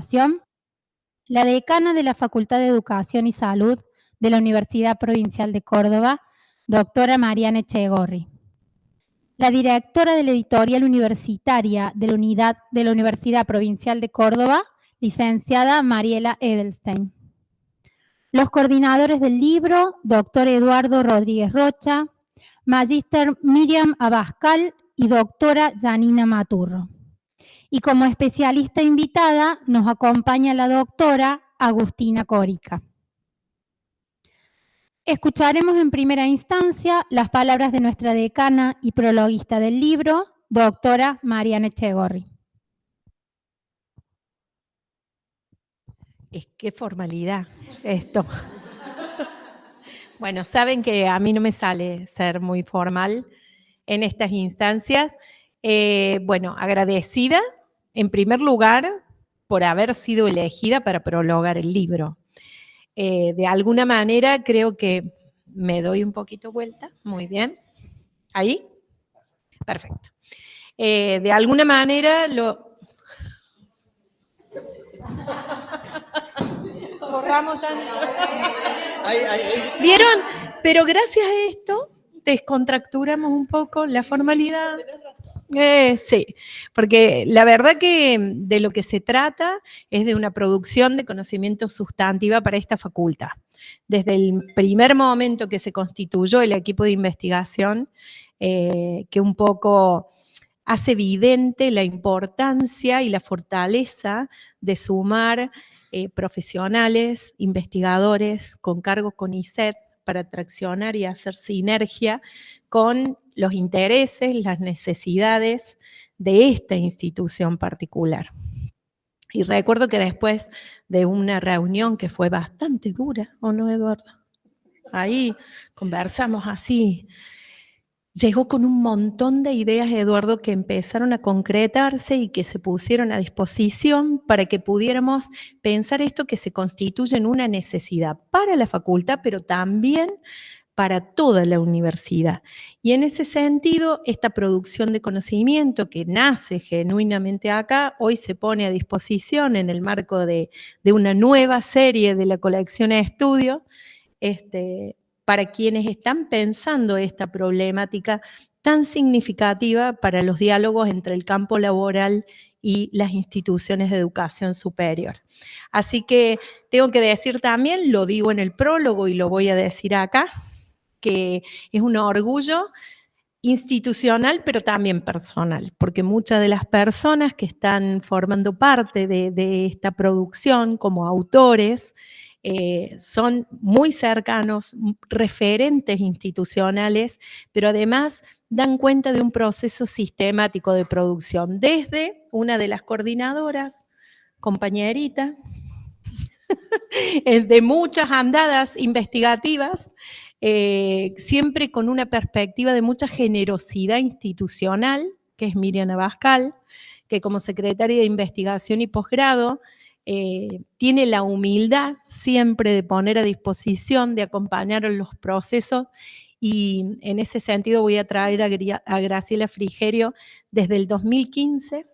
continuación la decana de la Facultad de Educación y Salud de la Universidad Provincial de Córdoba, doctora Mariana Echegorri. La directora de la editorial universitaria de la Universidad Provincial de Córdoba, licenciada Mariela Edelstein. Los coordinadores del libro, doctor Eduardo Rodríguez Rocha, magíster Miriam Abascal y doctora Janina Maturro. Y como especialista invitada nos acompaña la doctora Agustina Corica. Escucharemos en primera instancia las palabras de nuestra decana y prologuista del libro, doctora Mariana Echegorri. Qué formalidad esto. Bueno, saben que a mí no me sale ser muy formal en estas instancias. Bueno, agradecida en primer lugar por haber sido elegida para prologar el libro. De alguna manera creo que me doy un poquito vuelta, muy bien. ¿Ahí? Perfecto. De alguna manera lo... Borramos ya. ¿Vieron? Pero gracias a esto descontracturamos un poco la formalidad. Sí, porque la verdad que de lo que se trata es de una producción de conocimiento sustantiva para esta facultad. Desde el primer momento que se constituyó el equipo de investigación, que un poco hace evidente la importancia y la fortaleza de sumar profesionales, investigadores con cargo con ISET para traccionar y hacer sinergia con los intereses, las necesidades de esta institución particular. Y recuerdo que después de una reunión que fue bastante dura, ¿o no, Eduardo? Ahí conversamos así. Llegó con un montón de ideas, Eduardo, que empezaron a concretarse y que se pusieron a disposición para que pudiéramos pensar esto que se constituye en una necesidad para la facultad, pero también para toda la universidad. Y en ese sentido, esta producción de conocimiento que nace genuinamente acá, hoy se pone a disposición en el marco de una nueva serie de la colección de estudio, para quienes están pensando esta problemática tan significativa para los diálogos entre el campo laboral y las instituciones de educación superior. Así que tengo que decir también, lo digo en el prólogo y lo voy a decir acá, que es un orgullo institucional, pero también personal, porque muchas de las personas que están formando parte de esta producción como autores son muy cercanos, referentes institucionales, pero además dan cuenta de un proceso sistemático de producción, desde una de las coordinadoras, compañerita, de muchas andadas investigativas, siempre con una perspectiva de mucha generosidad institucional, que es Miriam Abascal, que como secretaria de investigación y posgrado, tiene la humildad siempre de poner a disposición, de acompañar en los procesos, y en ese sentido voy a traer a Graciela Frigerio desde el 2015,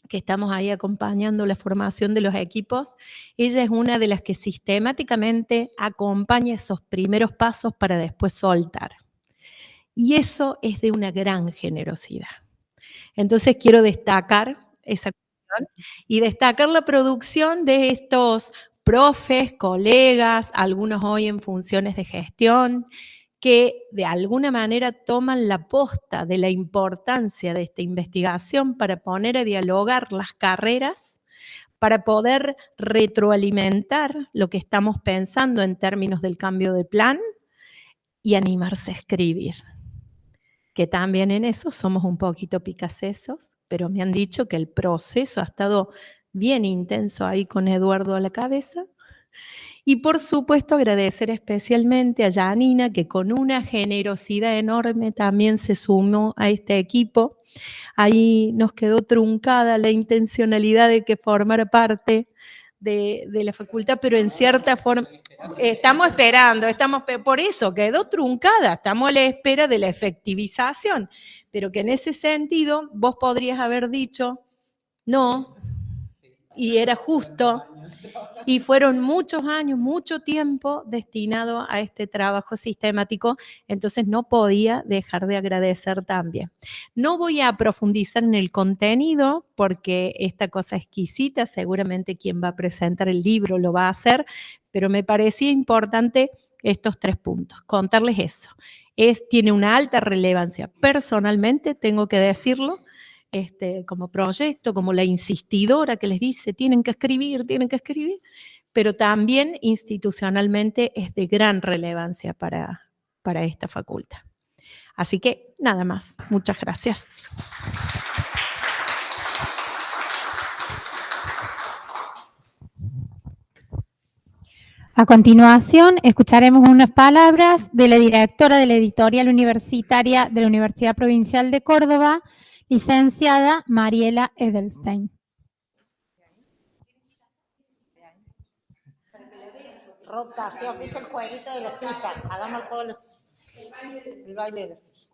que estamos ahí acompañando la formación de los equipos. Ella es una de las que sistemáticamente acompaña esos primeros pasos para después soltar. Y eso es de una gran generosidad. Entonces quiero destacar esa cuestión y destacar la producción de estos profes, colegas, algunos hoy en funciones de gestión, que de alguna manera toman la posta de la importancia de esta investigación para poner a dialogar las carreras, para poder retroalimentar lo que estamos pensando en términos del cambio de plan y animarse a escribir. Que también en eso somos un poquito picasesos, pero me han dicho que el proceso ha estado bien intenso ahí con Eduardo a la cabeza. Y por supuesto agradecer especialmente a Janina, que con una generosidad enorme también se sumó a este equipo. Ahí nos quedó truncada la intencionalidad de que formara parte de la facultad, pero en cierta forma estamos esperando, por eso quedó truncada, estamos a la espera de la efectivización, pero que en ese sentido vos podrías haber dicho, no, y era justo, y fueron muchos años, mucho tiempo destinado a este trabajo sistemático, entonces no podía dejar de agradecer también. No voy a profundizar en el contenido porque esta cosa exquisita, seguramente quien va a presentar el libro lo va a hacer, pero me parecía importante estos 3 puntos, contarles eso. Tiene una alta relevancia personalmente, tengo que decirlo, como proyecto, como la insistidora que les dice, tienen que escribir, pero también institucionalmente es de gran relevancia para esta facultad. Así que nada más, muchas gracias. A continuación, escucharemos unas palabras de la directora de la editorial universitaria de la Universidad Provincial de Córdoba, licenciada Mariela Edelstein. Rotación, ¿viste el jueguito de la silla? Hagamos el juego de la silla. El baile de la silla.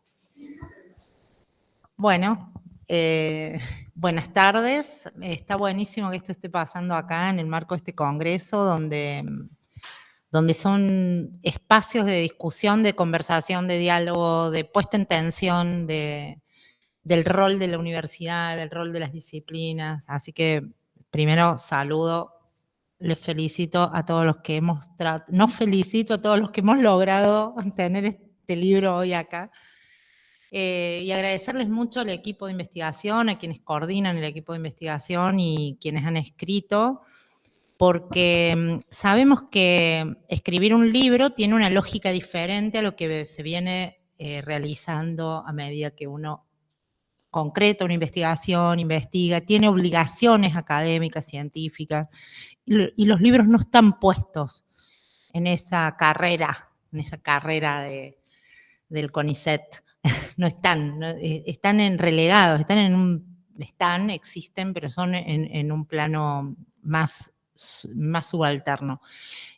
Bueno, buenas tardes. Está buenísimo que esto esté pasando acá en el marco de este congreso, donde son espacios de discusión, de conversación, de diálogo, de puesta en tensión del rol de la universidad, del rol de las disciplinas. Así que primero saludo. Les felicito a todos los que nos felicito a todos los que hemos logrado tener este libro hoy acá. Y agradecerles mucho al equipo de investigación, a quienes coordinan el equipo de investigación y quienes han escrito, porque sabemos que escribir un libro tiene una lógica diferente a lo que se viene realizando a medida que uno concreta una investigación, investiga, tiene obligaciones académicas, científicas, y los libros no están puestos en esa carrera del CONICET. No están, están relegados, existen, pero son en un plano más subalterno.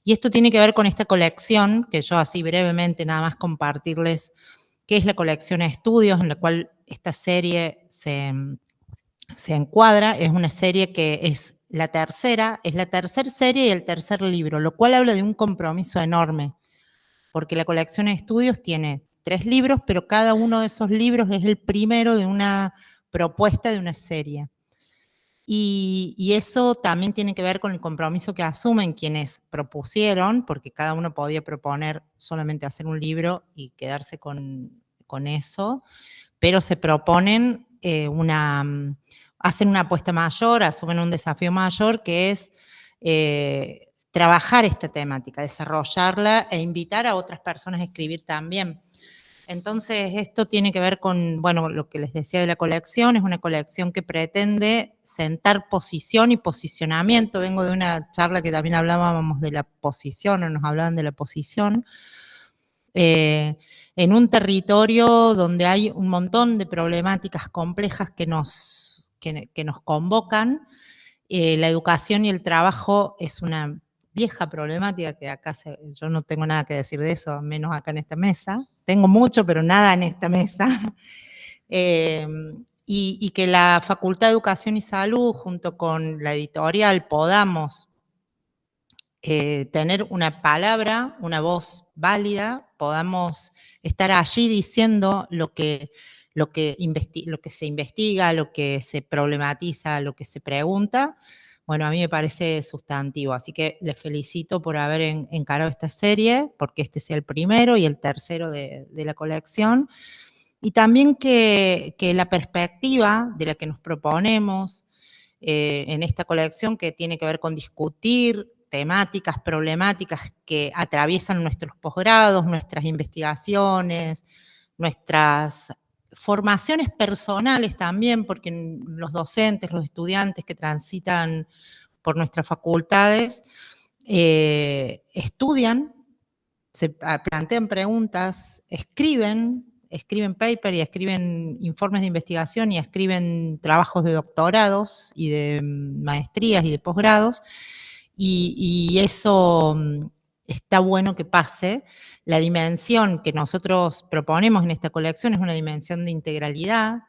Y esto tiene que ver con esta colección, que yo así brevemente nada más compartirles, que es la colección de estudios en la cual esta serie se encuadra. Es una serie que es la tercera serie y el tercer libro, lo cual habla de un compromiso enorme, porque la colección de estudios tiene 3 libros, pero cada uno de esos libros es el primero de una propuesta de una serie. Y eso también tiene que ver con el compromiso que asumen quienes propusieron, porque cada uno podía proponer solamente hacer un libro y quedarse con eso, pero se proponen hacen una apuesta mayor, asumen un desafío mayor, que es trabajar esta temática, desarrollarla e invitar a otras personas a escribir también. Entonces, esto tiene que ver con, bueno, lo que les decía de la colección. Es una colección que pretende sentar posición y posicionamiento. Vengo de una charla que también hablábamos de la posición, o nos hablaban de la posición, en un territorio donde hay un montón de problemáticas complejas que nos convocan. La educación y el trabajo es una vieja problemática que acá yo no tengo nada que decir de eso, menos acá en esta mesa. Tengo mucho, pero nada en esta mesa. Y que la Facultad de Educación y Salud, junto con la editorial, podamos tener una palabra, una voz válida, podamos estar allí diciendo lo que se investiga, lo que se problematiza, lo que se pregunta. Bueno, a mí me parece sustantivo, así que les felicito por haber encarado esta serie, porque este sea el primero y el tercero de la colección. Y también que la perspectiva de la que nos proponemos en esta colección, que tiene que ver con discutir temáticas, problemáticas que atraviesan nuestros posgrados, nuestras investigaciones, nuestras formaciones personales también, porque los docentes, los estudiantes que transitan por nuestras facultades estudian, se plantean preguntas, escriben paper y escriben informes de investigación y escriben trabajos de doctorados y de maestrías y de posgrados, y eso está bueno que pase. La dimensión que nosotros proponemos en esta colección es una dimensión de integralidad,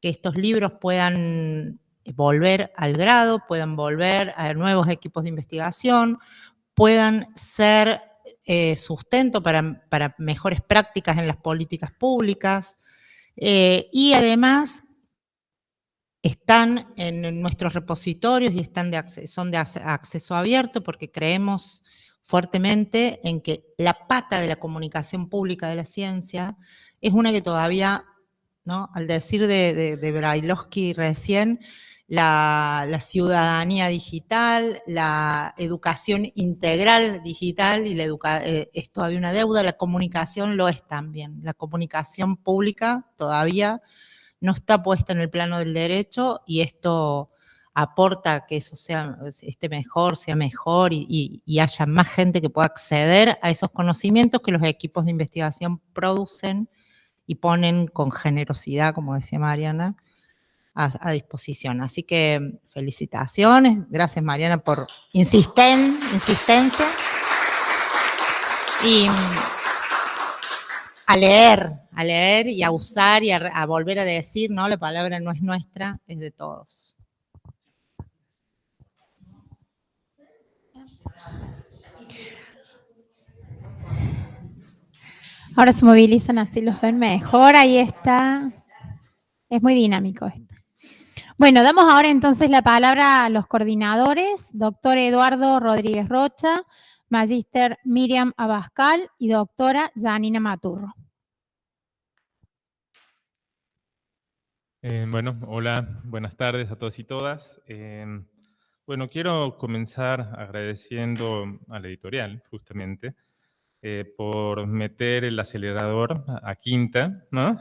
que estos libros puedan volver al grado, puedan volver a nuevos equipos de investigación, puedan ser sustento para mejores prácticas en las políticas públicas, y además están en nuestros repositorios y son de acceso abierto, porque creemos fuertemente en que la pata de la comunicación pública de la ciencia es una que todavía, ¿no? Al decir de Brailovsky recién, la ciudadanía digital, la educación integral digital, y es todavía una deuda, la comunicación lo es también. La comunicación pública todavía no está puesta en el plano del derecho, y esto aporta a que eso esté mejor, sea mejor, y haya más gente que pueda acceder a esos conocimientos que los equipos de investigación producen y ponen con generosidad, como decía Mariana, a disposición. Así que felicitaciones, gracias Mariana por insistencia. Y a leer y a usar y a volver a decir, ¿no? La palabra no es nuestra, es de todos. Ahora se movilizan, así los ven mejor, ahí está. Es muy dinámico esto. Bueno, damos ahora entonces la palabra a los coordinadores, doctor Eduardo Rodríguez Rocha, magíster Miriam Abascal y doctora Janina Maturro. Bueno, hola, buenas tardes a todos y todas. Bueno, quiero comenzar agradeciendo a la editorial, justamente, por meter el acelerador a quinta, ¿no?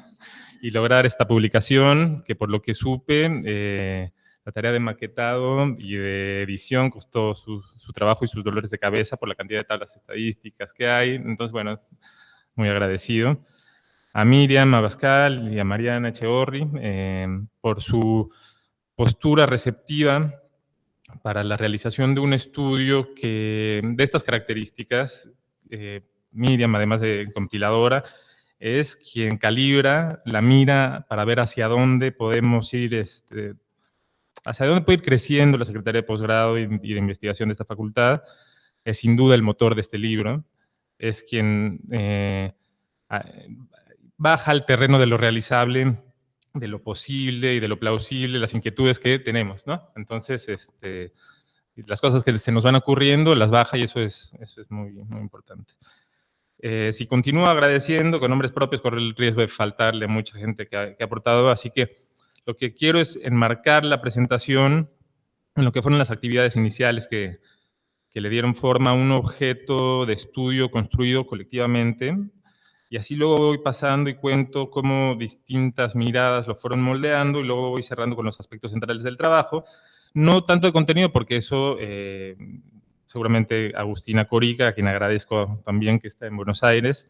Y lograr esta publicación, que por lo que supe, la tarea de maquetado y de edición costó su trabajo y sus dolores de cabeza por la cantidad de tablas estadísticas que hay. Entonces, bueno, muy agradecido. A Miriam Abascal y a Mariana Echegorri por su postura receptiva para la realización de un estudio de estas características. Miriam, además de compiladora, es quien calibra la mira para ver hacia dónde podemos ir, hacia dónde puede ir creciendo la Secretaría de Posgrado y de Investigación de esta facultad. Es sin duda el motor de este libro. Es quien baja al terreno de lo realizable, de lo posible y de lo plausible, las inquietudes que tenemos, ¿no? Entonces, las cosas que se nos van ocurriendo las baja, y eso es muy, muy importante. Si continúo agradeciendo, con nombres propios corre el riesgo de faltarle a mucha gente que ha aportado, así que lo que quiero es enmarcar la presentación en lo que fueron las actividades iniciales que le dieron forma a un objeto de estudio construido colectivamente, y así luego voy pasando y cuento cómo distintas miradas lo fueron moldeando, y luego voy cerrando con los aspectos centrales del trabajo. No tanto de contenido, porque eso seguramente Agustina Corica, a quien agradezco también que está en Buenos Aires,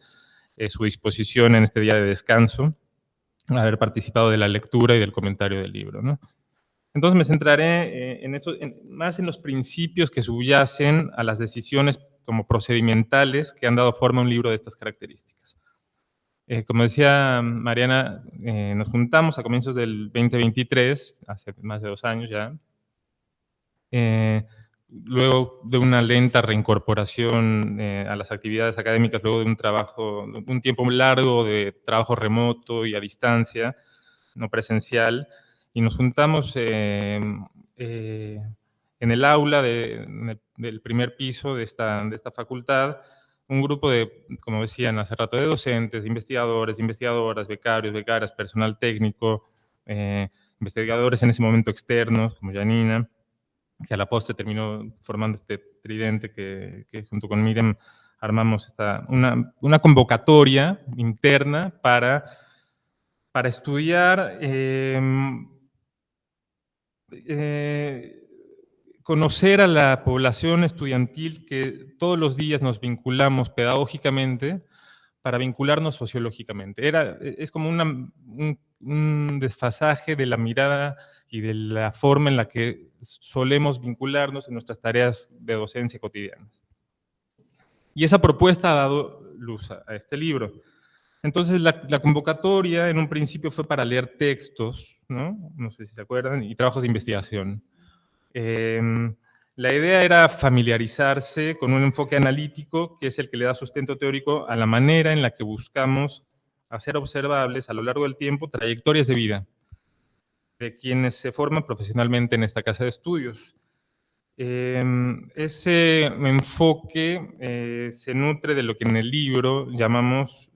su disposición en este día de descanso, haber participado de la lectura y del comentario del libro, ¿no? Entonces me centraré más en los principios que subyacen a las decisiones como procedimentales que han dado forma a un libro de estas características. Como decía Mariana, nos juntamos a comienzos del 2023, hace más de 2 años ya, luego de una lenta reincorporación a las actividades académicas, luego de un tiempo largo de trabajo remoto y a distancia, no presencial, y nos juntamos en el aula del primer piso de esta facultad, un grupo de, como decían hace rato, de docentes, de investigadores, de investigadoras, becarios, becarias, personal técnico, investigadores en ese momento externos, como Janina, que a la postre terminó formando este tridente que junto con Miriam armamos una convocatoria interna para estudiar, conocer a la población estudiantil que todos los días nos vinculamos pedagógicamente para vincularnos sociológicamente. Es como un desfasaje de la mirada y de la forma en la que solemos vincularnos en nuestras tareas de docencia cotidianas. Y esa propuesta ha dado luz a este libro. Entonces la convocatoria en un principio fue para leer textos, ¿no? No sé si se acuerdan, y trabajos de investigación. La idea era familiarizarse con un enfoque analítico, que es el que le da sustento teórico a la manera en la que buscamos hacer observables a lo largo del tiempo trayectorias de vida de quienes se forman profesionalmente en esta casa de estudios. Ese enfoque se nutre de lo que en el libro llamamos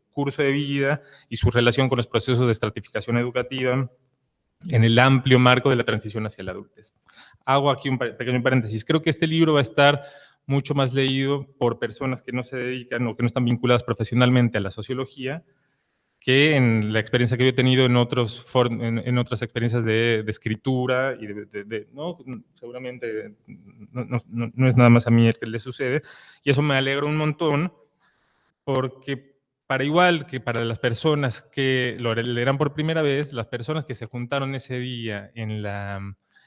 curso de vida y su relación con los procesos de estratificación educativa en el amplio marco de la transición hacia la adultez. Hago aquí un pequeño paréntesis. Creo que este libro va a estar mucho más leído por personas que no se dedican o que no están vinculadas profesionalmente a la sociología, que en la experiencia que yo he tenido en otras experiencias de escritura y no, seguramente no es nada más a mí el que le sucede, y eso me alegra un montón, porque para igual que para las personas que lo leerán por primera vez, las personas que se juntaron ese día en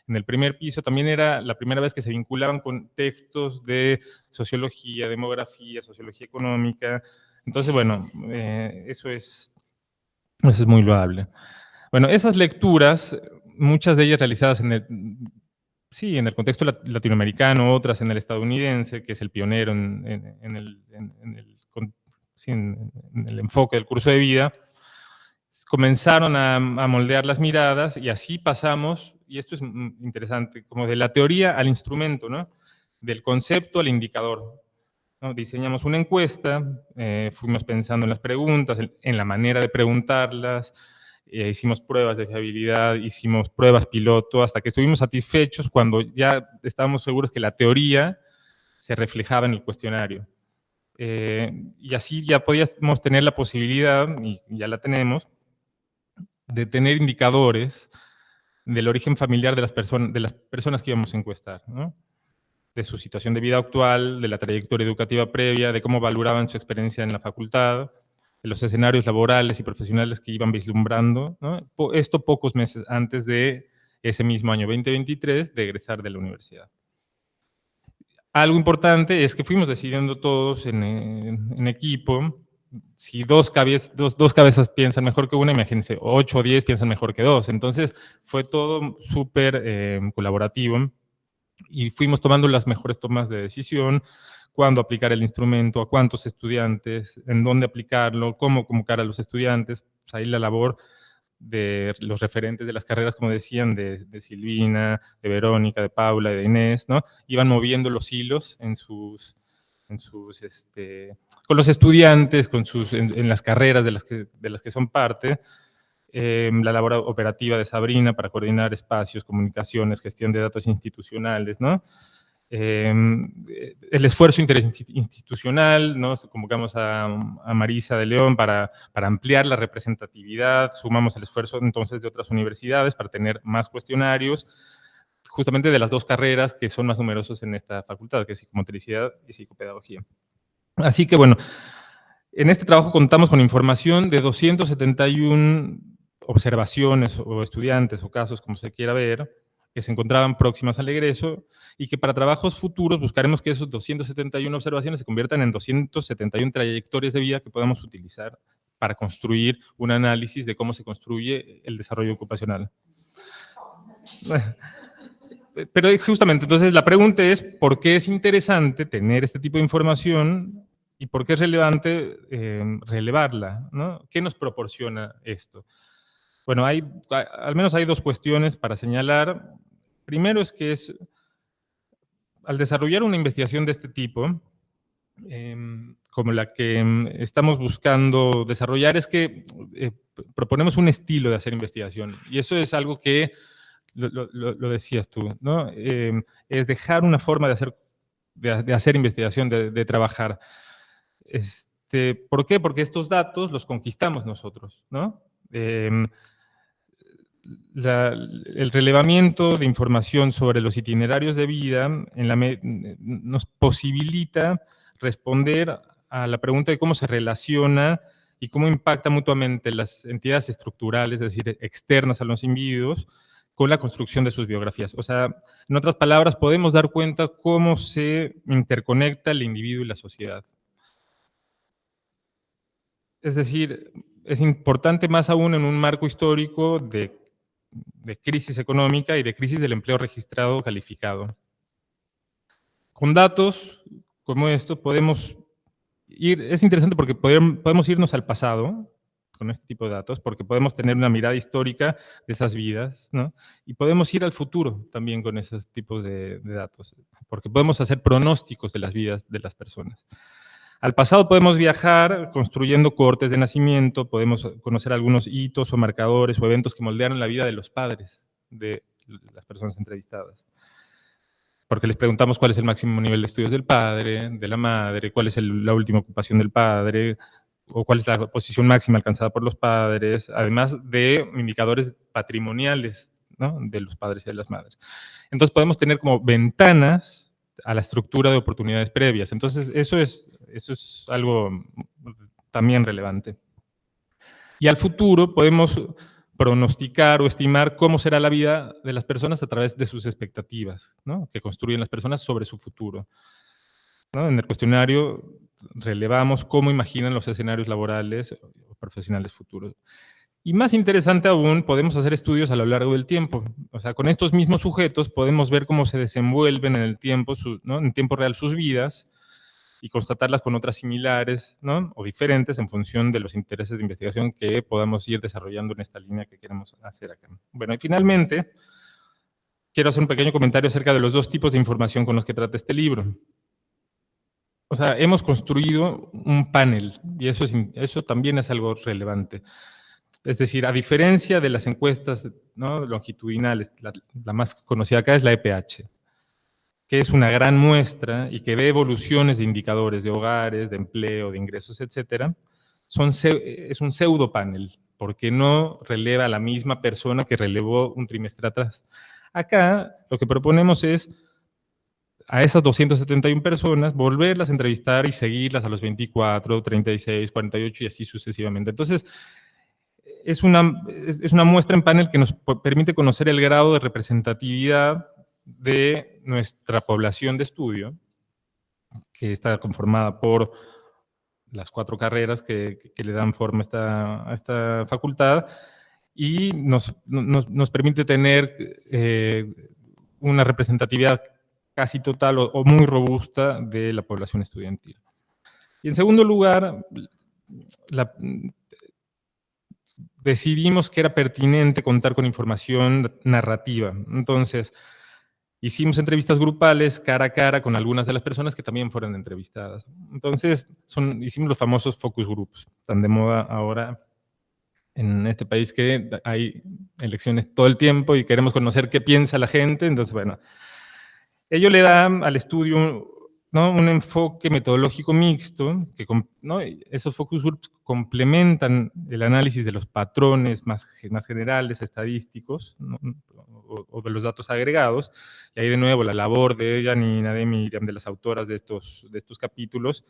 el primer piso, también era la primera vez que se vinculaban con textos de sociología, demografía, sociología económica. Entonces, bueno, eso es muy loable. Bueno, esas lecturas, muchas de ellas realizadas en el contexto latinoamericano, otras en el estadounidense, que es el pionero en el enfoque del curso de vida, comenzaron a moldear las miradas y así pasamos, y esto es interesante, como de la teoría al instrumento, ¿no? Del concepto al indicador, ¿no? Diseñamos una encuesta, fuimos pensando en las preguntas, en la manera de preguntarlas, hicimos pruebas de fiabilidad, hicimos pruebas piloto, hasta que estuvimos satisfechos cuando ya estábamos seguros que la teoría se reflejaba en el cuestionario. Y así ya podíamos tener la posibilidad, y ya la tenemos, de tener indicadores del origen familiar de las personas que íbamos a encuestar, ¿no? De su situación de vida actual, de la trayectoria educativa previa, de cómo valoraban su experiencia en la facultad, de los escenarios laborales y profesionales que iban vislumbrando, ¿no? Esto pocos meses antes de ese mismo año 2023 de egresar de la universidad. Algo importante es que fuimos decidiendo todos en equipo. Si dos cabezas piensan mejor que una, imagínense, 8 o 10 piensan mejor que 2. Entonces fue todo súper colaborativo y fuimos tomando las mejores tomas de decisión, cuándo aplicar el instrumento, a cuántos estudiantes, en dónde aplicarlo, cómo convocar a los estudiantes. Pues ahí la labor de los referentes de las carreras, como decían, de Silvina, de Verónica, de Paula, de Inés, ¿no? Iban moviendo los hilos con los estudiantes, en las carreras de las que son parte. La labor operativa de Sabrina para coordinar espacios, comunicaciones, gestión de datos institucionales, ¿no? El esfuerzo interinstitucional, ¿no? Convocamos a Marisa de León para ampliar la representatividad, sumamos el esfuerzo entonces de otras universidades para tener más cuestionarios, justamente de las dos carreras que son más numerosos en esta facultad, que es psicomotricidad y psicopedagogía. Así que bueno, en este trabajo contamos con información de 271 observaciones o estudiantes o casos, como se quiera ver, que se encontraban próximas al egreso y que para trabajos futuros buscaremos que esos 271 observaciones se conviertan en 271 trayectorias de vida que podamos utilizar para construir un análisis de cómo se construye el desarrollo ocupacional. Pero justamente, entonces la pregunta es, ¿por qué es interesante tener este tipo de información y por qué es relevante relevarla, ¿no? ¿Qué nos proporciona esto? Bueno, al menos hay dos cuestiones para señalar. Primero es que al desarrollar una investigación de este tipo, como la que estamos buscando desarrollar, es que proponemos un estilo de hacer investigación. Y eso es algo que, lo decías tú, ¿no? Es dejar una forma de hacer investigación, de trabajar. ¿Por qué? Porque estos datos los conquistamos nosotros, ¿no? El relevamiento de información sobre los itinerarios de vida nos posibilita responder a la pregunta de cómo se relaciona y cómo impacta mutuamente las entidades estructurales, es decir, externas a los individuos, con la construcción de sus biografías. O sea, en otras palabras, podemos dar cuenta cómo se interconecta el individuo y la sociedad. Es decir, es importante más aún en un marco histórico de de crisis económica y de crisis del empleo registrado calificado. Con datos como esto podemos ir, es interesante porque podemos irnos al pasado con este tipo de datos, porque podemos tener una mirada histórica de esas vidas, ¿no? Y podemos ir al futuro también con esos tipos de datos, porque podemos hacer pronósticos de las vidas de las personas. Al pasado podemos viajar construyendo cohortes de nacimiento, podemos conocer algunos hitos o marcadores o eventos que moldearon la vida de los padres de las personas entrevistadas. Porque les preguntamos cuál es el máximo nivel de estudios del padre, de la madre, cuál es la última ocupación del padre, o cuál es la posición máxima alcanzada por los padres, además de indicadores patrimoniales, ¿no?, de los padres y de las madres. Entonces podemos tener como ventanas a la estructura de oportunidades previas. Entonces eso es algo también relevante. Y al futuro podemos pronosticar o estimar cómo será la vida de las personas a través de sus expectativas, ¿no?, que construyen las personas sobre su futuro, ¿no? En el cuestionario relevamos cómo imaginan los escenarios laborales o profesionales futuros. Y más interesante aún, podemos hacer estudios a lo largo del tiempo. O sea, con estos mismos sujetos podemos ver cómo se desenvuelven en el tiempo, ¿no?, en tiempo real sus vidas, y constatarlas con otras similares, ¿no?, o diferentes en función de los intereses de investigación que podamos ir desarrollando en esta línea que queremos hacer acá. Bueno, y finalmente, quiero hacer un pequeño comentario acerca de los dos tipos de información con los que trata este libro. O sea, hemos construido un panel, y eso también es algo relevante. Es decir, a diferencia de las encuestas, ¿no?, longitudinales, la más conocida acá es la EPH, que es una gran muestra y que ve evoluciones de indicadores de hogares, de empleo, de ingresos, etcétera. Es un pseudo panel, porque no releva a la misma persona que relevó un trimestre atrás. Acá lo que proponemos es a esas 271 personas volverlas a entrevistar y seguirlas a los 24, 36, 48 y así sucesivamente. Entonces, es una muestra en panel que nos permite conocer el grado de representatividad de nuestra población de estudio, que está conformada por las 4 carreras que le dan forma a esta facultad, y nos permite tener una representatividad casi total o muy robusta de la población estudiantil. Y en segundo lugar, decidimos que era pertinente contar con información narrativa. Entonces, hicimos entrevistas grupales cara a cara con algunas de las personas que también fueron entrevistadas. Entonces, hicimos los famosos focus groups, tan de moda ahora en este país, que hay elecciones todo el tiempo y queremos conocer qué piensa la gente. Entonces, bueno, ello le da al estudio, ¿no?, un enfoque metodológico mixto, que, ¿no?, esos focus groups complementan el análisis de los patrones más generales, estadísticos, ¿no?, o de los datos agregados. Y ahí de nuevo la labor de Janina, de Miriam, de las autoras de estos capítulos,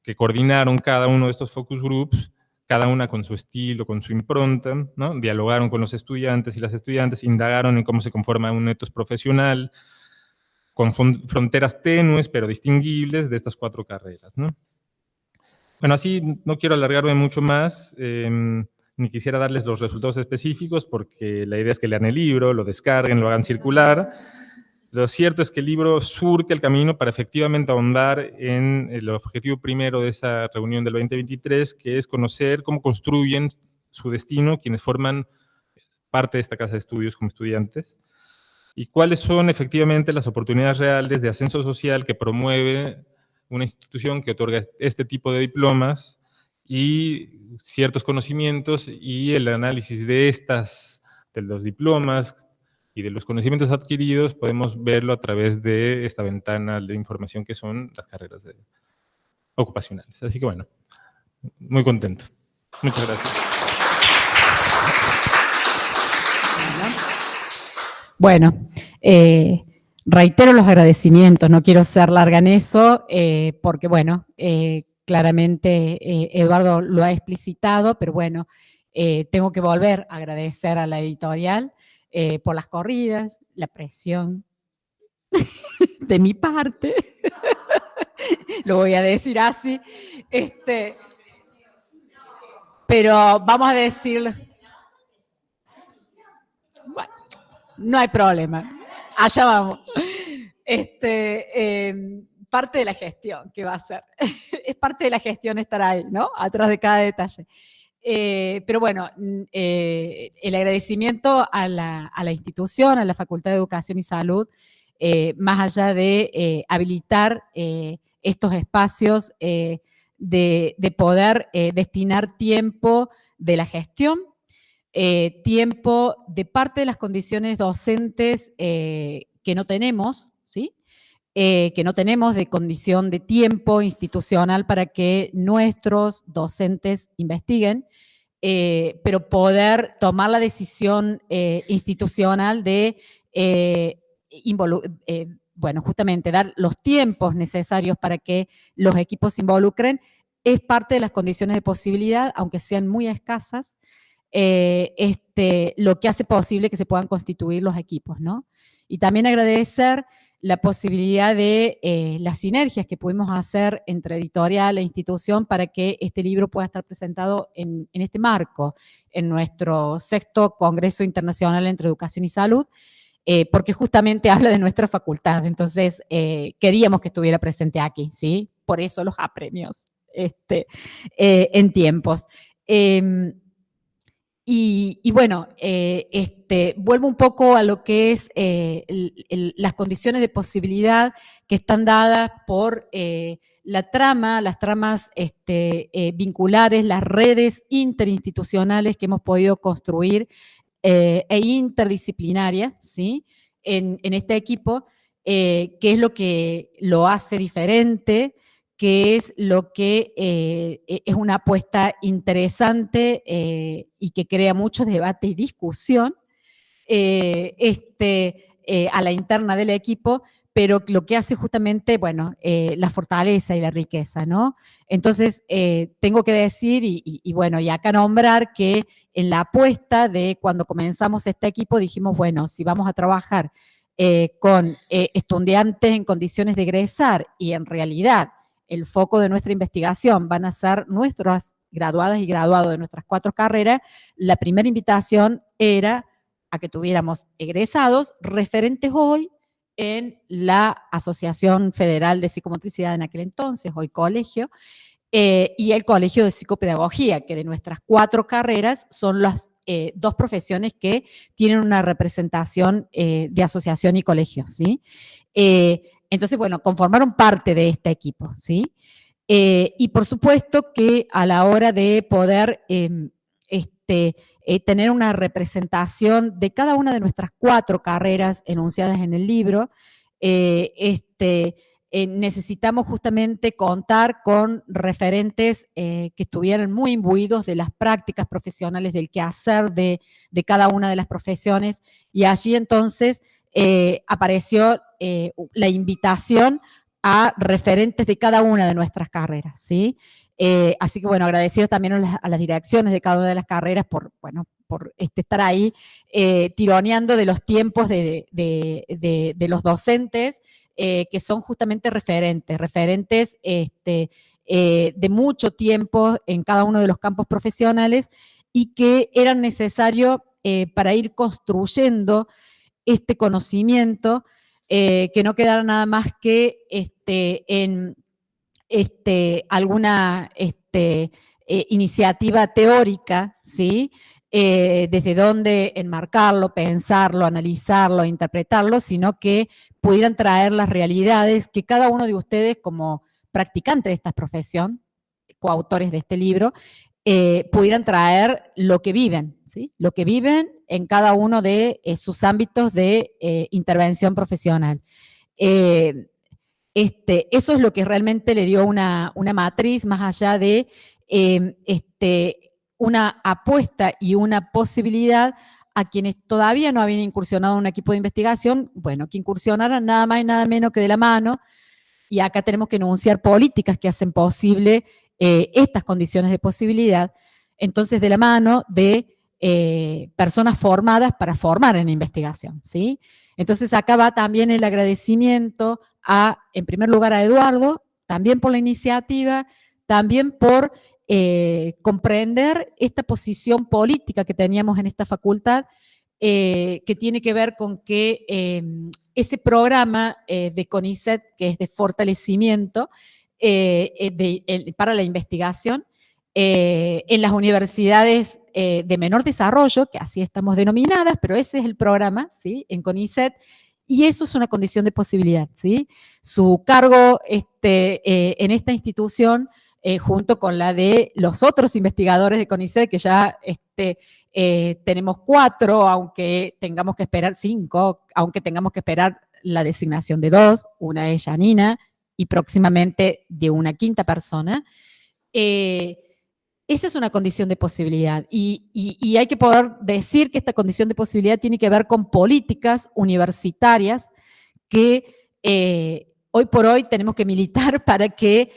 que coordinaron cada uno de estos focus groups, cada una con su estilo, con su impronta, ¿no?, dialogaron con los estudiantes y las estudiantes, indagaron en cómo se conforma un etos profesional, con fronteras tenues pero distinguibles de estas 4 carreras, ¿no? Bueno, así no quiero alargarme mucho más, ni quisiera darles los resultados específicos, porque la idea es que lean el libro, lo descarguen, lo hagan circular. Lo cierto es que el libro surca el camino para efectivamente ahondar en el objetivo primero de esa reunión del 2023, que es conocer cómo construyen su destino quienes forman parte de esta casa de estudios como estudiantes, y cuáles son efectivamente las oportunidades reales de ascenso social que promueve una institución que otorga este tipo de diplomas, y ciertos conocimientos y el análisis de los diplomas y de los conocimientos adquiridos podemos verlo a través de esta ventana de información que son las carreras ocupacionales. Así que bueno, muy contento. Muchas gracias. Bueno, reitero los agradecimientos, no quiero ser larga en eso, porque bueno, claramente Eduardo lo ha explicitado, pero bueno, tengo que volver a agradecer a la editorial por las corridas, la presión de mi parte, lo voy a decir así, pero vamos a decirlo. No hay problema. Allá vamos. Parte de la gestión que va a ser. Es parte de la gestión estar ahí, ¿no? Atrás de cada detalle. Pero bueno, el agradecimiento a la institución, a la Facultad de Educación y Salud, más allá de habilitar estos espacios, de poder destinar tiempo de la gestión, tiempo de parte de las condiciones docentes que no tenemos, ¿sí? Que no tenemos de condición de tiempo institucional para que nuestros docentes investiguen, pero poder tomar la decisión institucional de, bueno, justamente dar los tiempos necesarios para que los equipos se involucren, es parte de las condiciones de posibilidad, aunque sean muy escasas, lo que hace posible que se puedan constituir los equipos, ¿no? Y también agradecer la posibilidad de las sinergias que pudimos hacer entre editorial e institución para que este libro pueda estar presentado en este marco, en nuestro 6º Congreso Internacional entre Educación y Salud, porque justamente habla de nuestra facultad. Entonces, queríamos que estuviera presente aquí, ¿sí? Por eso los apremios en tiempos. Y bueno, vuelvo un poco a lo que es las condiciones de posibilidad que están dadas por las tramas vinculares, las redes interinstitucionales que hemos podido construir e interdisciplinarias, ¿sí? En este equipo, que es lo que lo hace diferente, que es lo que es una apuesta interesante y que crea mucho debate y discusión a la interna del equipo, pero lo que hace justamente, bueno, la fortaleza y la riqueza, ¿no? Entonces, tengo que decir, y bueno, y acá nombrar que en la apuesta de cuando comenzamos este equipo dijimos, bueno, si vamos a trabajar con estudiantes en condiciones de egresar y en realidad el foco de nuestra investigación van a ser nuestras graduadas y graduados de nuestras 4 carreras, la primera invitación era a que tuviéramos egresados referentes hoy en la Asociación Federal de Psicomotricidad en aquel entonces, hoy colegio, y el Colegio de Psicopedagogía, que de nuestras 4 carreras son las 2 profesiones que tienen una representación de asociación y colegio, ¿sí? Entonces, bueno, conformaron parte de este equipo, ¿sí? Y por supuesto que a la hora de poder tener una representación de cada una de nuestras 4 carreras enunciadas en el libro, necesitamos justamente contar con referentes que estuvieran muy imbuidos de las prácticas profesionales, del quehacer de cada una de las profesiones, y allí entonces apareció la invitación a referentes de cada una de nuestras carreras, ¿sí? Así que, bueno, agradecidos también a las direcciones de cada una de las carreras por estar ahí tironeando de los tiempos de los docentes, que son justamente referentes de mucho tiempo en cada uno de los campos profesionales y que eran necesarios para ir construyendo este conocimiento, que no quedara nada más que en alguna iniciativa teórica, ¿sí? Desde dónde enmarcarlo, pensarlo, analizarlo, interpretarlo, sino que pudieran traer las realidades que cada uno de ustedes, como practicantes de esta profesión, coautores de este libro, pudieran traer lo que viven, ¿sí? Lo que viven en cada uno de sus ámbitos de intervención profesional. Eso es lo que realmente le dio una matriz más allá de una apuesta y una posibilidad a quienes todavía no habían incursionado en un equipo de investigación, bueno, que incursionaran nada más y nada menos que de la mano, y acá tenemos que enunciar políticas que hacen posible estas condiciones de posibilidad, entonces de la mano de personas formadas para formar en investigación, ¿sí? Entonces acá va también el agradecimiento en primer lugar a Eduardo, también por la iniciativa, también por comprender esta posición política que teníamos en esta facultad, que tiene que ver con que ese programa de CONICET, que es de fortalecimiento para la investigación, en las universidades de menor desarrollo, que así estamos denominadas, pero ese es el programa, ¿sí? En CONICET, y eso es una condición de posibilidad, ¿sí? Su cargo en esta institución, junto con la de los otros investigadores de CONICET, que ya tenemos 4, aunque tengamos que esperar 5, aunque tengamos que esperar la designación de 2, una es Janina, y próximamente de una 5ª persona. Esa es una condición de posibilidad y hay que poder decir que esta condición de posibilidad tiene que ver con políticas universitarias que hoy por hoy tenemos que militar para que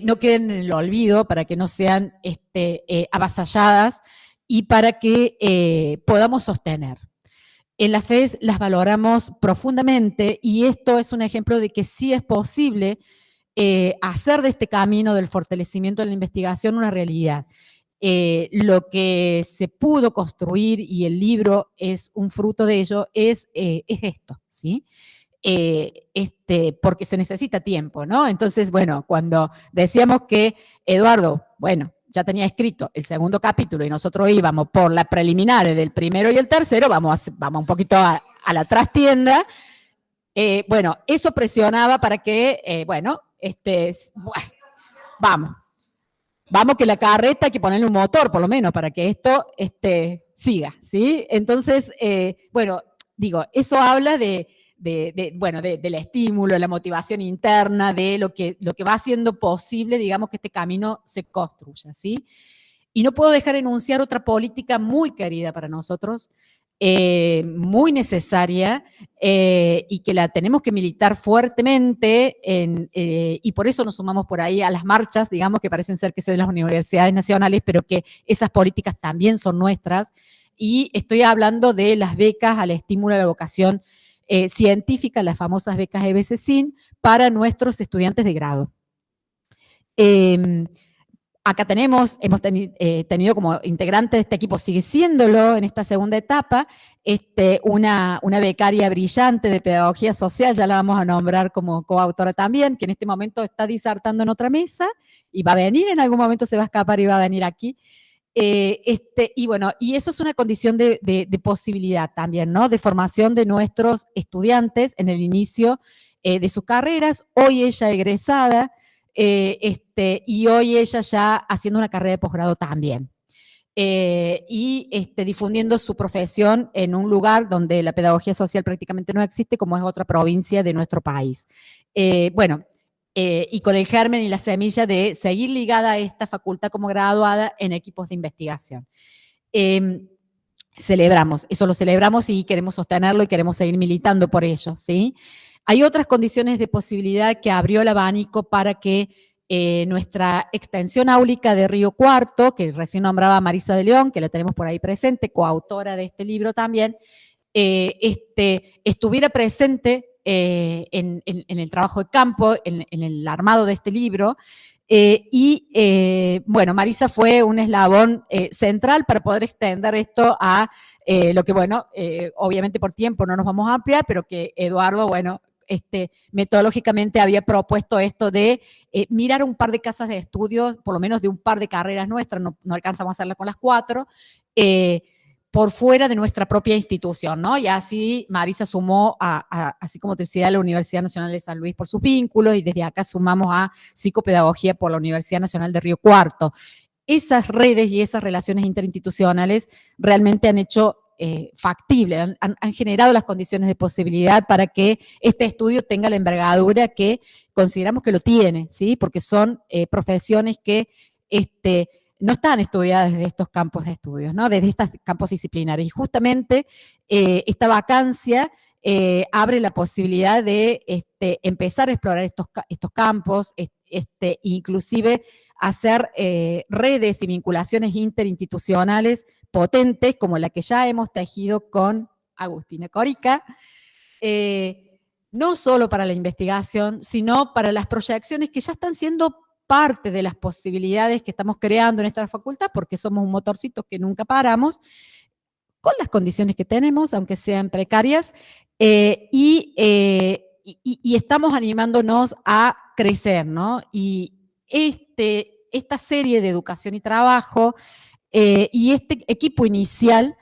no queden en el olvido, para que no sean avasalladas y para que podamos sostener. En la FES las valoramos profundamente y esto es un ejemplo de que sí es posible hacer de este camino del fortalecimiento de la investigación una realidad. Lo que se pudo construir, y el libro es un fruto de ello, es esto, ¿sí? Porque se necesita tiempo, ¿no? Entonces, bueno, cuando decíamos que Eduardo, bueno, ya tenía escrito el 2º capítulo y nosotros íbamos por las preliminares del 1º y el 3º, vamos un poquito a la trastienda. Bueno, eso presionaba para que, bueno, vamos que la carreta hay que ponerle un motor, por lo menos, para que esto siga, ¿sí? Entonces, bueno, digo, eso habla bueno, del estímulo, de la motivación interna, de lo que va haciendo posible, digamos, que este camino se construya, ¿sí? Y no puedo dejar de enunciar otra política muy querida para nosotros, muy necesaria y que la tenemos que militar fuertemente y por eso nos sumamos por ahí a las marchas, digamos, que parecen ser que son de las universidades nacionales, pero que esas políticas también son nuestras, y estoy hablando de las becas al estímulo de la vocación científica, las famosas becas EBCSIN, para nuestros estudiantes de grado. Acá hemos tenido como integrante de este equipo, sigue siéndolo en esta segunda etapa, una becaria brillante de pedagogía social, ya la vamos a nombrar como coautora también, que en este momento está disertando en otra mesa y va a venir, en algún momento se va a escapar y va a venir aquí. Y bueno, y eso es una condición de posibilidad también, ¿no? De formación de nuestros estudiantes en el inicio de sus carreras. Hoy ella egresada, y hoy ella ya haciendo una carrera de posgrado también. Y difundiendo su profesión en un lugar donde la pedagogía social prácticamente no existe, como es otra provincia de nuestro país. Bueno, y con el germen y la semilla de seguir ligada a esta facultad como graduada en equipos de investigación. Celebramos, eso lo celebramos y queremos sostenerlo y queremos seguir militando por ello, ¿sí? Hay otras condiciones de posibilidad que abrió el abanico para que nuestra extensión áulica de Río Cuarto, que recién nombraba Marisa de León, que la tenemos por ahí presente, coautora de este libro también, estuviera presente en el trabajo de campo, en el armado de este libro. Bueno, Marisa fue un eslabón central para poder extender esto a lo que, bueno, obviamente por tiempo no nos vamos a ampliar, pero que Eduardo, bueno, metodológicamente había propuesto esto de mirar un par de casas de estudios, por lo menos de un par de carreras nuestras, no alcanzamos a hacerla con las 4, por fuera de nuestra propia institución, ¿no? Y así Marisa sumó, así como te decía, a la Universidad Nacional de San Luis por sus vínculos, y desde acá sumamos a psicopedagogía por la Universidad Nacional de Río Cuarto. Esas redes y esas relaciones interinstitucionales realmente han hecho factible, han generado las condiciones de posibilidad para que este estudio tenga la envergadura que consideramos que lo tiene, ¿sí? Porque son profesiones que no están estudiadas desde estos campos de estudios, ¿no? Desde estos campos disciplinarios. Y justamente esta vacancia abre la posibilidad de empezar a explorar estos campos, inclusive hacer redes y vinculaciones interinstitucionales potentes, como la que ya hemos tejido con Agustina Corica, no solo para la investigación, sino para las proyecciones que ya están siendo parte de las posibilidades que estamos creando en esta facultad, porque somos un motorcito que nunca paramos, con las condiciones que tenemos, aunque sean precarias, y estamos animándonos a crecer, ¿no? Y esta serie de educación y trabajo y este equipo inicial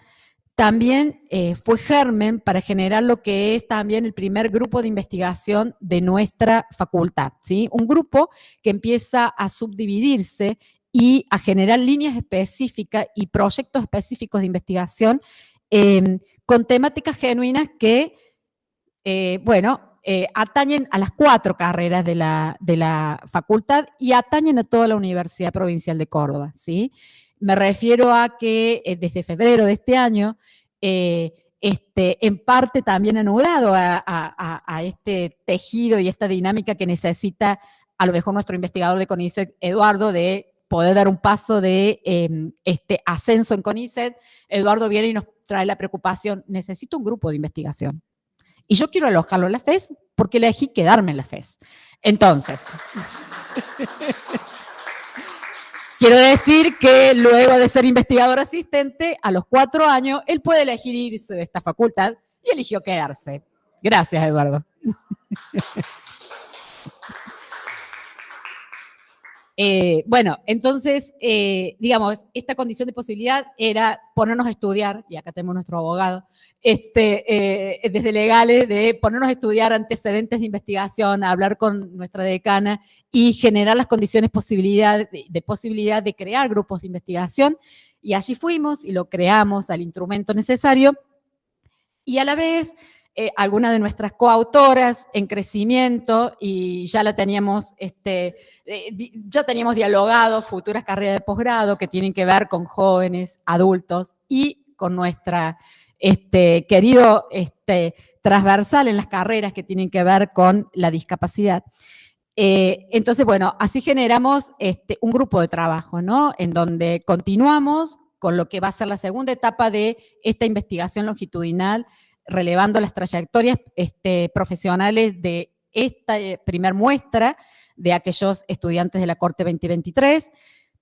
también fue germen para generar lo que es también el primer grupo de investigación de nuestra facultad, ¿sí? Un grupo que empieza a subdividirse y a generar líneas específicas y proyectos específicos de investigación con temáticas genuinas que, atañen a las 4 carreras de la facultad y atañen a toda la Universidad Provincial de Córdoba, ¿sí? Me refiero a que desde febrero de este año, en parte también anudado a este tejido y esta dinámica que necesita a lo mejor nuestro investigador de CONICET, Eduardo, de poder dar un paso de ascenso en CONICET. Eduardo viene y nos trae la preocupación, necesito un grupo de investigación. Y yo quiero alojarlo en la FES porque elegí quedarme en la FES. Entonces, quiero decir que luego de ser investigador asistente, a los 4 años, él puede elegir irse de esta facultad y eligió quedarse. Gracias, Eduardo. Entonces, digamos, esta condición de posibilidad era ponernos a estudiar, y acá tenemos nuestro abogado, desde legales, de ponernos a estudiar antecedentes de investigación, a hablar con nuestra decana y generar las condiciones de posibilidad de crear grupos de investigación. Y allí fuimos y lo creamos al instrumento necesario. Y a la vez, algunas de nuestras coautoras en crecimiento, y ya la teníamos, ya teníamos dialogado futuras carreras de posgrado que tienen que ver con jóvenes, adultos y con nuestra querido transversal en las carreras que tienen que ver con la discapacidad. Entonces, bueno, así generamos un grupo de trabajo, ¿no? En donde continuamos con lo que va a ser la segunda etapa de esta investigación longitudinal, relevando las trayectorias profesionales de esta primer muestra de aquellos estudiantes de la Corte 2023,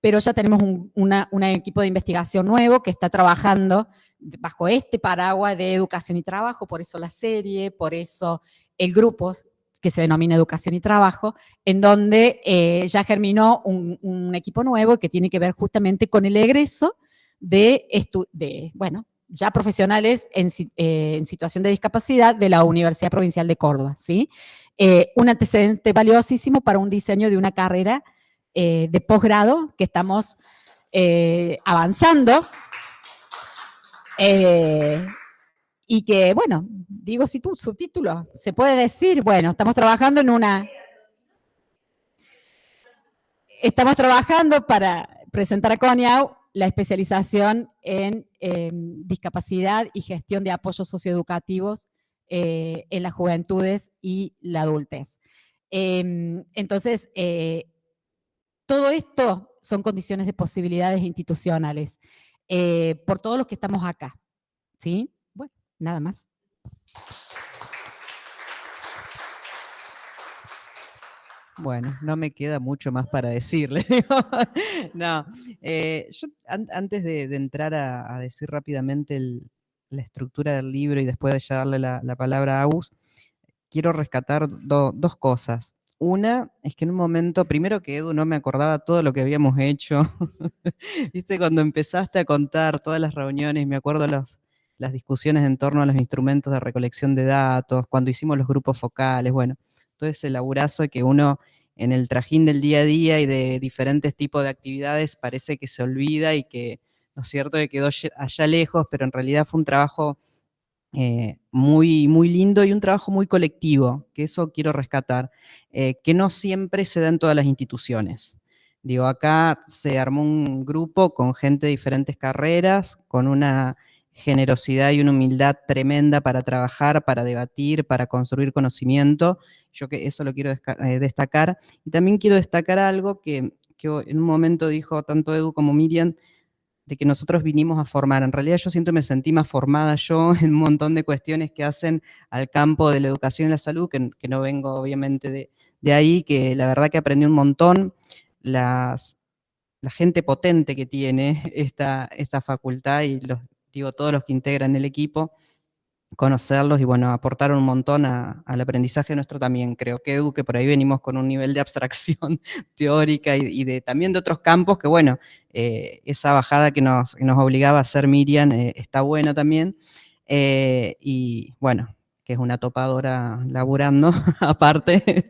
pero ya tenemos un equipo de investigación nuevo que está trabajando bajo este paraguas de educación y trabajo, por eso la serie, por eso el grupo que se denomina Educación y Trabajo, en donde ya germinó un equipo nuevo que tiene que ver justamente con el egreso de ya profesionales en situación de discapacidad de la Universidad Provincial de Córdoba, ¿sí? Un antecedente valiosísimo para un diseño de una carrera de posgrado que estamos avanzando y que, bueno, digo, si tu subtítulo se puede decir, bueno, estamos trabajando para presentar a CONIAU la especialización en discapacidad y gestión de apoyos socioeducativos en las juventudes y la adultez. Entonces, todo esto son condiciones de posibilidades institucionales por todos los que estamos acá, ¿sí? Bueno, nada más. Bueno, no me queda mucho más para decirle. No, yo antes de entrar a decir rápidamente la estructura del libro y después de ya darle la palabra a Agus, quiero rescatar dos cosas. Una es que en un momento, primero que Edu no me acordaba todo lo que habíamos hecho. Viste, cuando empezaste a contar todas las reuniones, me acuerdo las discusiones en torno a los instrumentos de recolección de datos, cuando hicimos los grupos focales, bueno, todo ese laburazo que uno en el trajín del día a día y de diferentes tipos de actividades parece que se olvida y que, ¿no es cierto?, que quedó allá lejos, pero en realidad fue un trabajo muy, muy lindo y un trabajo muy colectivo, que eso quiero rescatar, que no siempre se da en todas las instituciones. Digo, acá se armó un grupo con gente de diferentes carreras, con una generosidad y una humildad tremenda para trabajar, para debatir, para construir conocimiento. Yo que eso lo quiero destacar. Y también quiero destacar algo que en un momento dijo tanto Edu como Miriam, de que nosotros vinimos a formar. En realidad yo siento que me sentí más formada yo en un montón de cuestiones que hacen al campo de la educación y la salud, que no vengo obviamente de ahí, que la verdad que aprendí un montón. La gente potente que tiene esta facultad y digo, todos los que integran el equipo, conocerlos y bueno, aportaron un montón al aprendizaje nuestro también. Creo que Edu, que por ahí venimos con un nivel de abstracción teórica y también de otros campos, que bueno, esa bajada que nos obligaba a hacer Miriam está buena también. Y bueno, que es una topadora laburando aparte.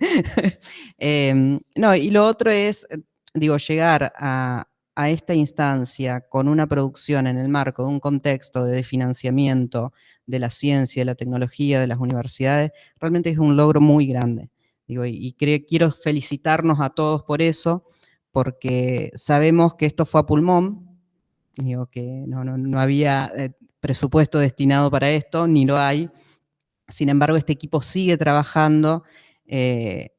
No, y lo otro es, digo, llegar a esta instancia con una producción en el marco de un contexto de financiamiento de la ciencia, de la tecnología, de las universidades, realmente es un logro muy grande. Digo, y quiero felicitarnos a todos por eso, porque sabemos que esto fue a pulmón, digo, que no había presupuesto destinado para esto, ni lo hay. Sin embargo, este equipo sigue trabajando,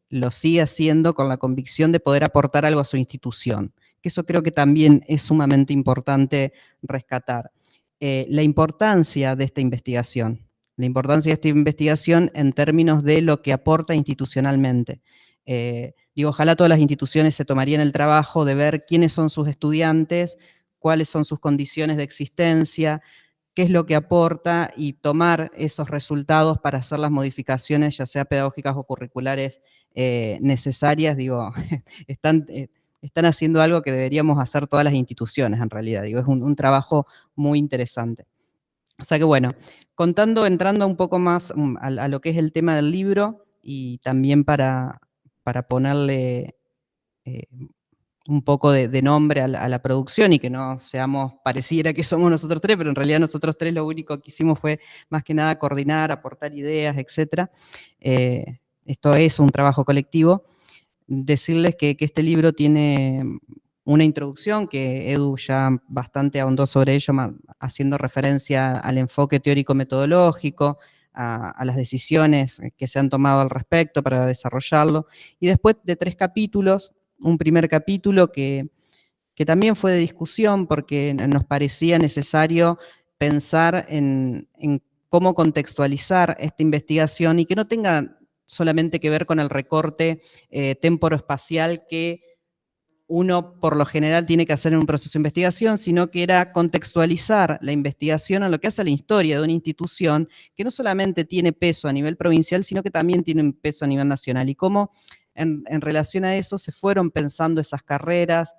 lo sigue haciendo con la convicción de poder aportar algo a su institución, que eso creo que también es sumamente importante rescatar. La importancia de esta investigación en términos de lo que aporta institucionalmente. Digo, ojalá todas las instituciones se tomarían el trabajo de ver quiénes son sus estudiantes, cuáles son sus condiciones de existencia, qué es lo que aporta y tomar esos resultados para hacer las modificaciones, ya sea pedagógicas o curriculares necesarias. Digo, están haciendo algo que deberíamos hacer todas las instituciones en realidad. Digo, es un trabajo muy interesante. O sea que bueno, entrando un poco más a lo que es el tema del libro y también para ponerle un poco de nombre a la producción y que no pareciera que somos nosotros tres, pero en realidad nosotros tres lo único que hicimos fue más que nada coordinar, aportar ideas, etc. Esto es un trabajo colectivo. Decirles que este libro tiene una introducción que Edu ya bastante ahondó sobre ello, haciendo referencia al enfoque teórico-metodológico, a las decisiones que se han tomado al respecto para desarrollarlo, y después de 3 capítulos, un primer capítulo que también fue de discusión porque nos parecía necesario pensar en cómo contextualizar esta investigación y que no tenga solamente que ver con el recorte temporoespacial que uno por lo general tiene que hacer en un proceso de investigación, sino que era contextualizar la investigación a lo que hace la historia de una institución que no solamente tiene peso a nivel provincial, sino que también tiene un peso a nivel nacional. Y cómo en relación a eso se fueron pensando esas carreras,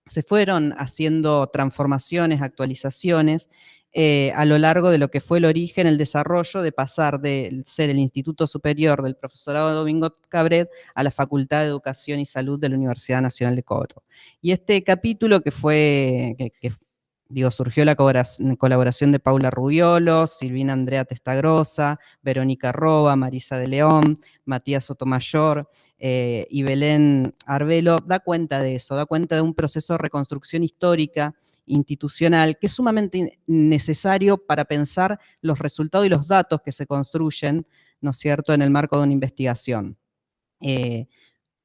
se fueron haciendo transformaciones, actualizaciones a lo largo de lo que fue el origen, el desarrollo de pasar de ser el Instituto Superior del Profesorado Domingo Cabret a la Facultad de Educación y Salud de la Universidad Nacional de Córdoba. Y este capítulo que surgió la colaboración de Paula Rubiolo, Silvina Andrea Testagrosa, Verónica Roba, Marisa de León, Matías Sotomayor y Belén Arbelo, da cuenta de eso, da cuenta de un proceso de reconstrucción histórica, institucional, que es sumamente necesario para pensar los resultados y los datos que se construyen, ¿no es cierto?, en el marco de una investigación.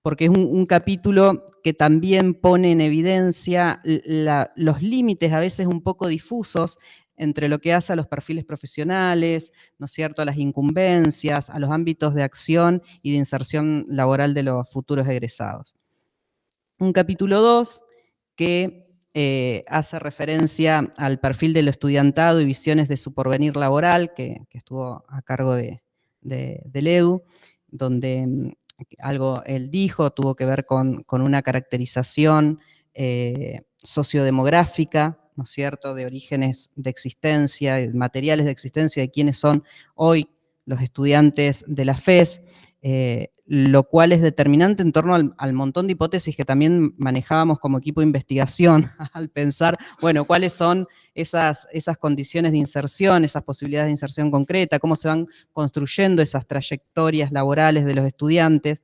Porque es un capítulo que también pone en evidencia los límites a veces un poco difusos entre lo que hace a los perfiles profesionales, ¿no es cierto?, a las incumbencias, a los ámbitos de acción y de inserción laboral de los futuros egresados. Un capítulo 2 que hace referencia al perfil del estudiantado y visiones de su porvenir laboral, que estuvo a cargo del Edu, donde algo él dijo tuvo que ver con una caracterización sociodemográfica, ¿no es cierto?, de orígenes de existencia, materiales de existencia de quienes son hoy los estudiantes de la FES, lo cual es determinante en torno al montón de hipótesis que también manejábamos como equipo de investigación al pensar, bueno, cuáles son esas condiciones de inserción, esas posibilidades de inserción concreta, cómo se van construyendo esas trayectorias laborales de los estudiantes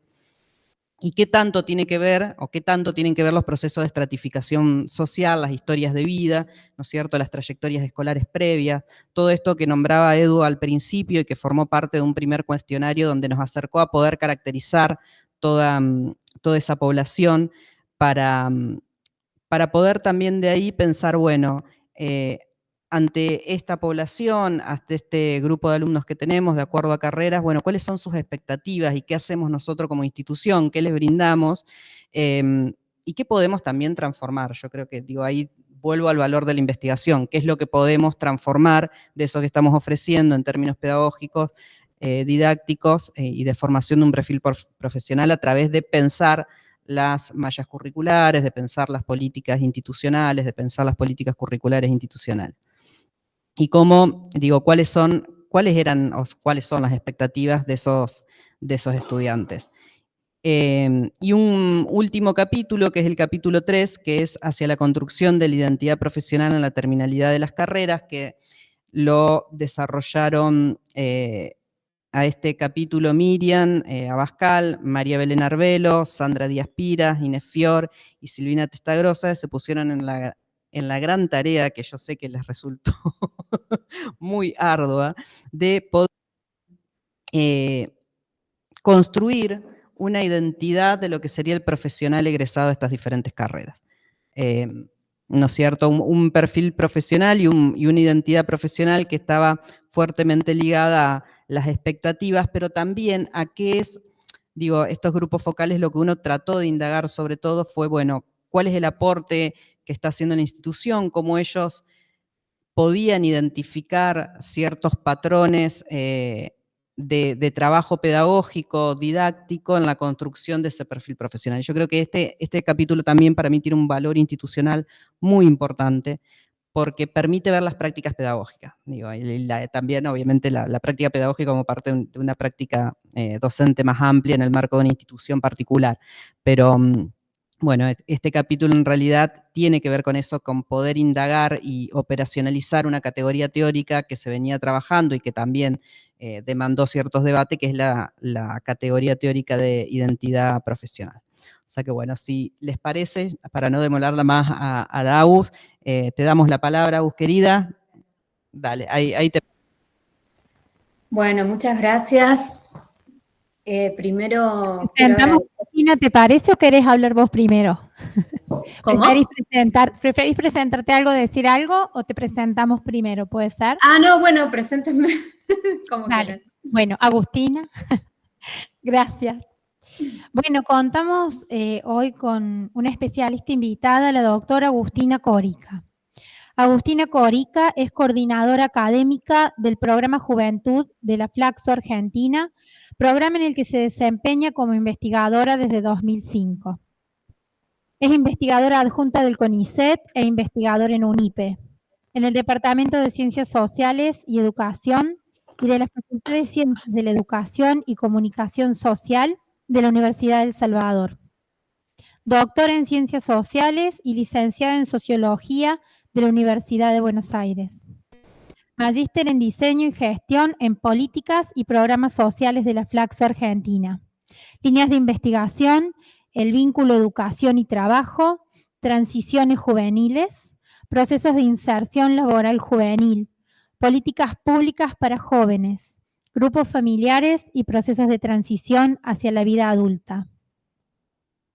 y qué tanto tiene que ver o qué tanto tienen que ver los procesos de estratificación social, las historias de vida, ¿no es cierto?, las trayectorias escolares previas, todo esto que nombraba Edu al principio y que formó parte de un primer cuestionario donde nos acercó a poder caracterizar toda esa población para poder también de ahí pensar, bueno, ante esta población, hasta este grupo de alumnos que tenemos de acuerdo a carreras, bueno, ¿cuáles son sus expectativas y qué hacemos nosotros como institución? ¿Qué les brindamos? Y qué podemos también transformar. Yo creo que ahí vuelvo al valor de la investigación, qué es lo que podemos transformar de eso que estamos ofreciendo en términos pedagógicos, didácticos y de formación de un perfil profesional a través de pensar las mallas curriculares, de pensar las políticas institucionales, de pensar las políticas curriculares institucionales. Y cómo, digo, cuáles son las expectativas de esos estudiantes. Y un último capítulo, que es el capítulo 3, que es hacia la construcción de la identidad profesional en la terminalidad de las carreras, que lo desarrollaron a este capítulo Miriam Abascal, María Belén Arbelo, Sandra Díaz Pira, Inés Fior y Silvina Testagrosa, se pusieron en la gran tarea, que yo sé que les resultó muy ardua, de poder construir una identidad de lo que sería el profesional egresado de estas diferentes carreras. ¿No es cierto? Un perfil profesional y una identidad profesional que estaba fuertemente ligada a las expectativas, pero también a qué es, digo, estos grupos focales, lo que uno trató de indagar sobre todo fue, bueno, cuál es el aporte que está haciendo la institución, cómo ellos podían identificar ciertos patrones de trabajo pedagógico, didáctico en la construcción de ese perfil profesional. Yo creo que este capítulo también para mí tiene un valor institucional muy importante porque permite ver las prácticas pedagógicas. Digo, también, obviamente, la práctica pedagógica como parte de una práctica docente más amplia en el marco de una institución particular. Pero, bueno, este capítulo en realidad tiene que ver con eso, con poder indagar y operacionalizar una categoría teórica que se venía trabajando y que también demandó ciertos debates, que es la categoría teórica de identidad profesional. O sea que bueno, si les parece, para no demorarla más a la Agus, te damos la palabra, Agus querida. Dale, ahí te... Bueno, muchas gracias. Primero quiero Presentamos, Cristina, ¿te parece o querés hablar vos primero? ¿Cómo? ¿Preferís presentarte algo, decir algo o te presentamos primero? ¿Puede ser? Ah, no, bueno, preséntenme como Dale. quieran. Bueno, Agustina, gracias. Bueno, contamos hoy con una especialista invitada, la doctora Agustina Corica. Agustina Corica es coordinadora académica del programa Juventud de la Flaxo Argentina, programa en el que se desempeña como investigadora desde 2005. Es investigadora adjunta del CONICET e investigadora en UNIPE, en el Departamento de Ciencias Sociales y Educación y de la Facultad de Ciencias de la Educación y Comunicación Social de la Universidad de El Salvador. Doctora en Ciencias Sociales y licenciada en Sociología de la Universidad de Buenos Aires. Magíster en Diseño y Gestión en Políticas y Programas Sociales de la Flaxo Argentina. Líneas de investigación, el vínculo educación y trabajo, transiciones juveniles, procesos de inserción laboral juvenil, políticas públicas para jóvenes, grupos familiares y procesos de transición hacia la vida adulta.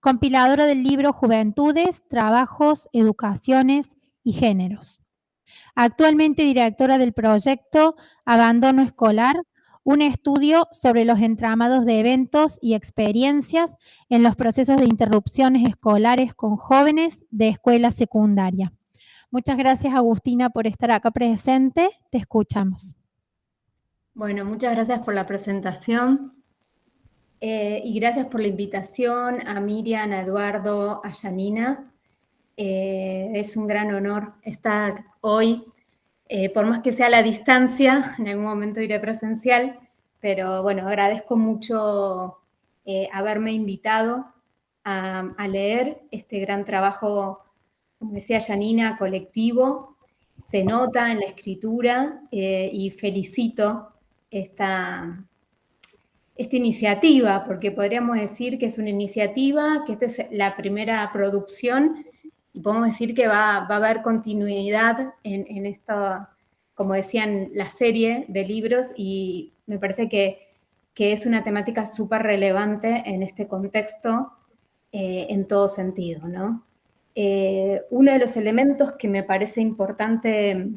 Compiladora del libro Juventudes, Trabajos, Educaciones y Géneros. Actualmente directora del proyecto Abandono Escolar, un estudio sobre los entramados de eventos y experiencias en los procesos de interrupciones escolares con jóvenes de escuela secundaria. Muchas gracias, Agustina, por estar acá presente. Te escuchamos. Bueno, muchas gracias por la presentación y gracias por la invitación a Miriam, a Eduardo, a Janina. Es un gran honor estar hoy, por más que sea a la distancia, en algún momento iré presencial, pero bueno, agradezco mucho haberme invitado a leer este gran trabajo, como decía Janina, colectivo. Se nota en la escritura y felicito esta iniciativa, porque podríamos decir que es una iniciativa, que esta es la primera producción, y podemos decir que va a haber continuidad en esta, como decían, la serie de libros, y me parece que es una temática súper relevante en este contexto, en todo sentido, ¿no? Uno de los elementos que me parece importante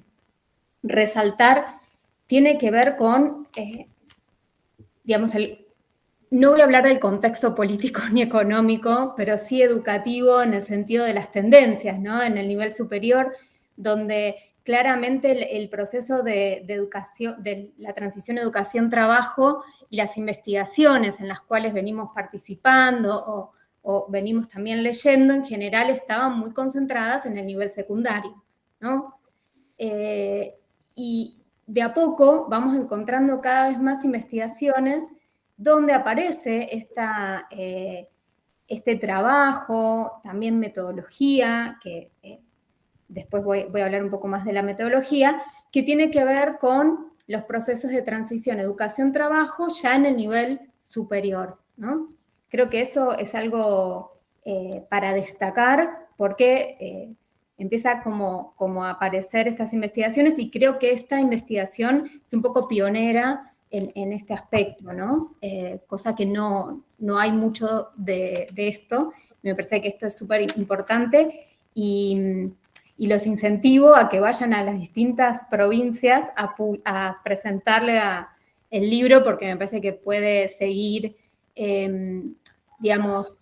resaltar tiene que ver con, digamos, no voy a hablar del contexto político ni económico, pero sí educativo en el sentido de las tendencias, ¿no? En el nivel superior, donde claramente el proceso de educación, de la transición educación-trabajo y las investigaciones en las cuales venimos participando o venimos también leyendo, en general estaban muy concentradas en el nivel secundario, ¿no? Y de a poco vamos encontrando cada vez más investigaciones donde aparece este trabajo, también metodología, que después voy a hablar un poco más de la metodología, que tiene que ver con los procesos de transición educación-trabajo ya en el nivel superior, ¿no? Creo que eso es algo para destacar porque empieza como a aparecer estas investigaciones y creo que esta investigación es un poco pionera en este aspecto, ¿no? Cosa que no hay mucho de esto. Me parece que esto es súper importante y los incentivo a que vayan a las distintas provincias a presentarle el libro porque me parece que puede seguir, digamos,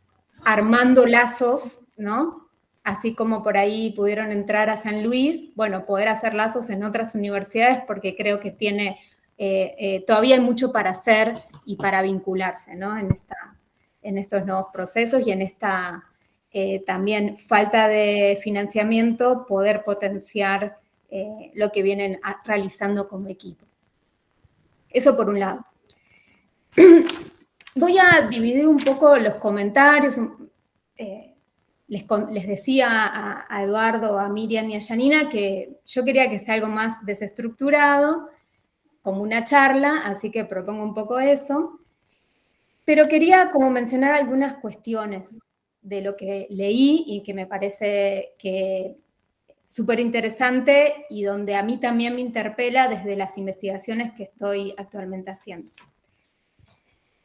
armando lazos, ¿no? Así como por ahí pudieron entrar a San Luis, bueno, poder hacer lazos en otras universidades porque creo que tiene, todavía hay mucho para hacer y para vincularse, ¿no? En estos nuevos procesos y en esta también falta de financiamiento, poder potenciar lo que vienen realizando como equipo. Eso por un lado. Voy a dividir un poco los comentarios. Les decía a Eduardo, a Miriam y a Janina que yo quería que sea algo más desestructurado, como una charla, así que propongo un poco eso. Pero quería como mencionar algunas cuestiones de lo que leí y que me parece que súper interesante y donde a mí también me interpela desde las investigaciones que estoy actualmente haciendo.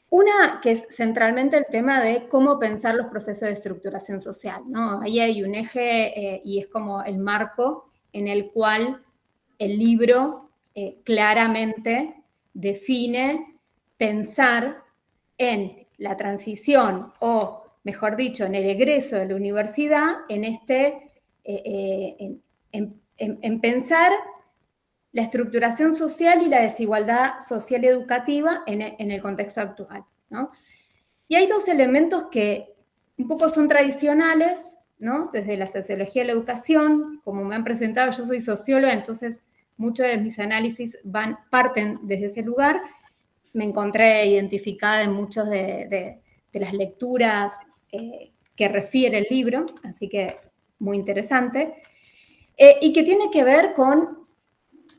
Una que es centralmente el tema de cómo pensar los procesos de estructuración social, ¿no? Ahí hay un eje y es como el marco en el cual el libro claramente define pensar en la transición o, mejor dicho, en el egreso de la universidad, en pensar la estructuración social y la desigualdad social y educativa en el contexto actual, ¿no? Y hay dos elementos que un poco son tradicionales, ¿no? Desde la sociología de la educación, como me han presentado, yo soy socióloga, entonces muchos de mis análisis parten desde ese lugar. Me encontré identificada en muchas de las lecturas que refiere el libro, así que muy interesante, y que tiene que ver con,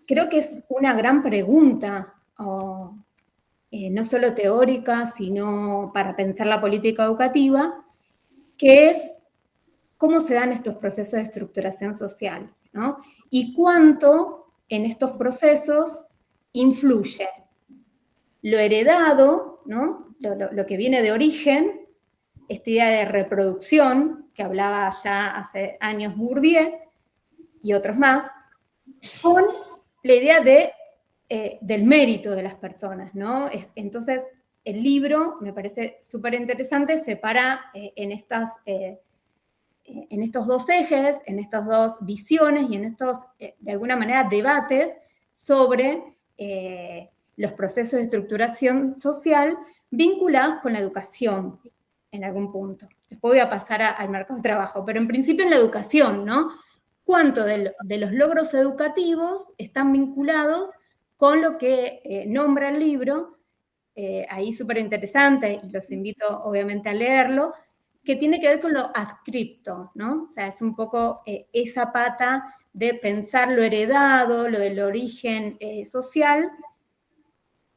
creo que es una gran pregunta, no solo teórica, sino para pensar la política educativa, que es cómo se dan estos procesos de estructuración social, ¿no? Y cuánto en estos procesos influye lo heredado, ¿no? Lo que viene de origen, esta idea de reproducción, que hablaba ya hace años Bourdieu y otros más, con la idea del mérito de las personas, ¿no? Entonces, el libro, me parece súper interesante, separa en estos dos ejes, en estas dos visiones y en estos, de alguna manera, debates sobre los procesos de estructuración social vinculados con la educación en algún punto. Después voy a pasar al mercado de trabajo, pero en principio en la educación, ¿no? ¿Cuánto de los logros educativos están vinculados con lo que nombra el libro? Ahí súper interesante, y los invito obviamente a leerlo, que tiene que ver con lo adscripto, ¿no? O sea, es un poco esa pata de pensar lo heredado, lo del origen social,